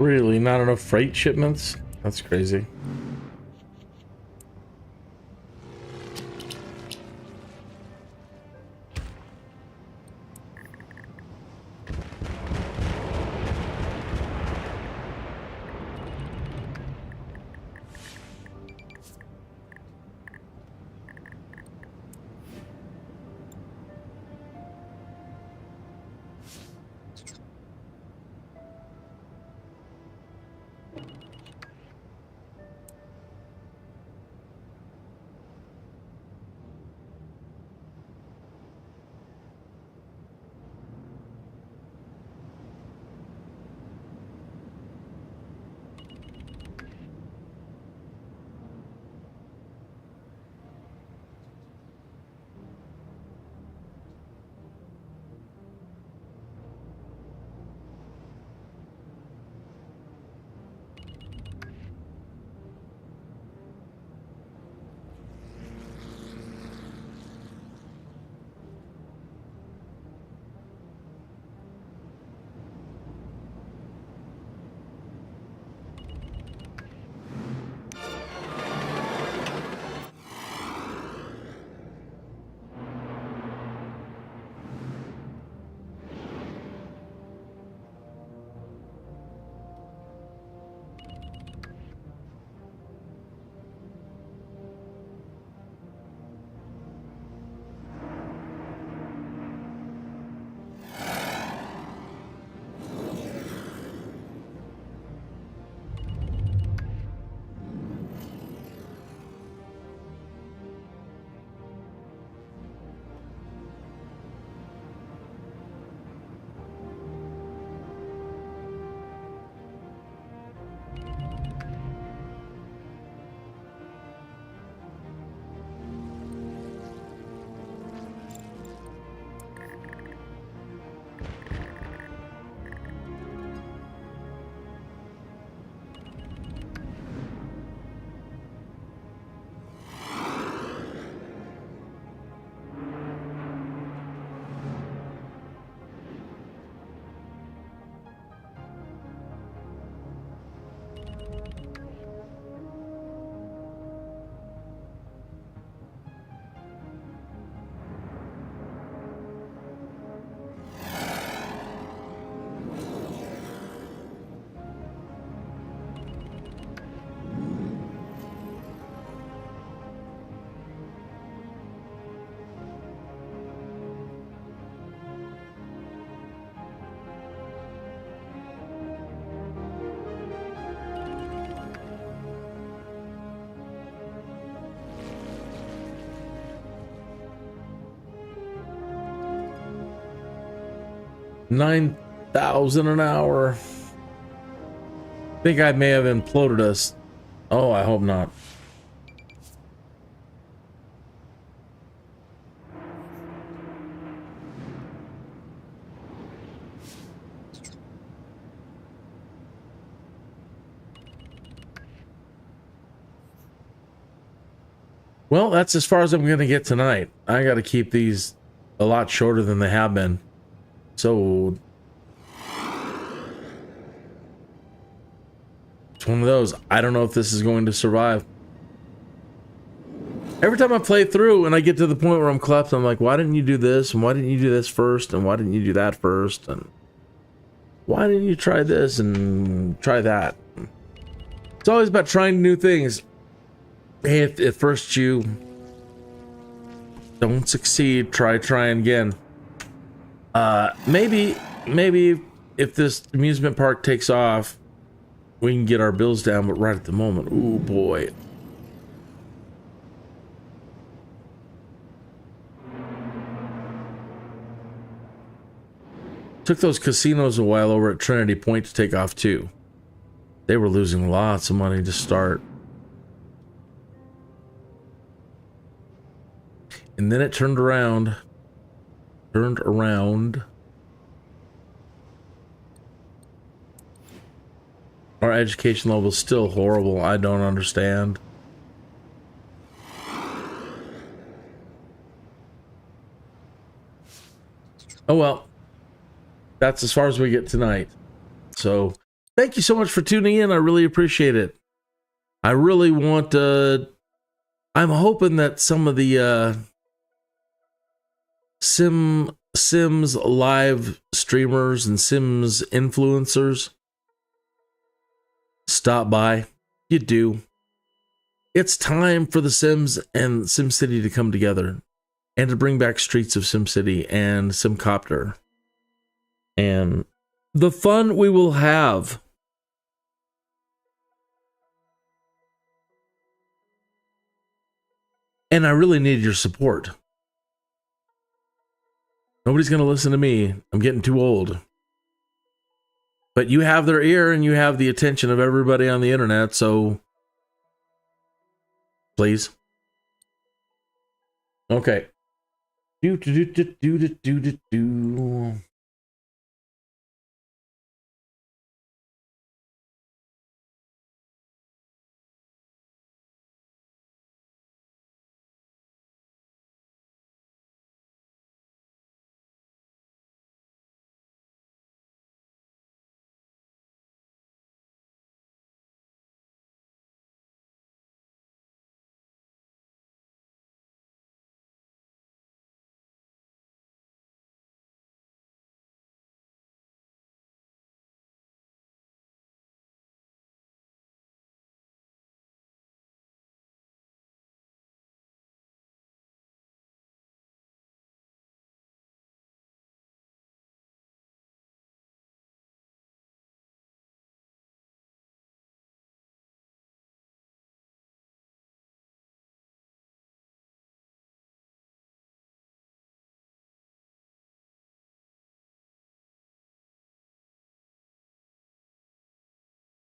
Really? Not enough freight shipments? That's crazy. 9,000 an hour. I think I may have imploded us. Oh, I hope not. Well, that's as far as I'm going to get tonight. I got to keep these a lot shorter than they have been. So it's one of those. I don't know if this is going to survive. Every time I play through and I get to the point where I'm collapsed, I'm like, why didn't you do this? And why didn't you do this first? And why didn't you do that first? And why didn't you try this and try that? It's always about trying new things. Hey, if at first you don't succeed, trying again. Maybe if this amusement park takes off, we can get our bills down, but right at the moment, oh boy. Took those casinos a while over at Trinity Point to take off too. They were losing lots of money to start. And then it turned around. Our education level is still horrible. I don't understand. Oh well. That's as far as we get tonight. So, thank you so much for tuning in. I really appreciate it. I really want I'm hoping that some of the Sims live streamers and Sims influencers stop by. You do. It's time for the Sims and SimCity to come together and to bring back Streets of SimCity and Copter. And the fun we will have. And I really need your support. Nobody's going to listen to me. I'm getting too old. But you have their ear and you have the attention of everybody on the internet, so please. Okay. Do.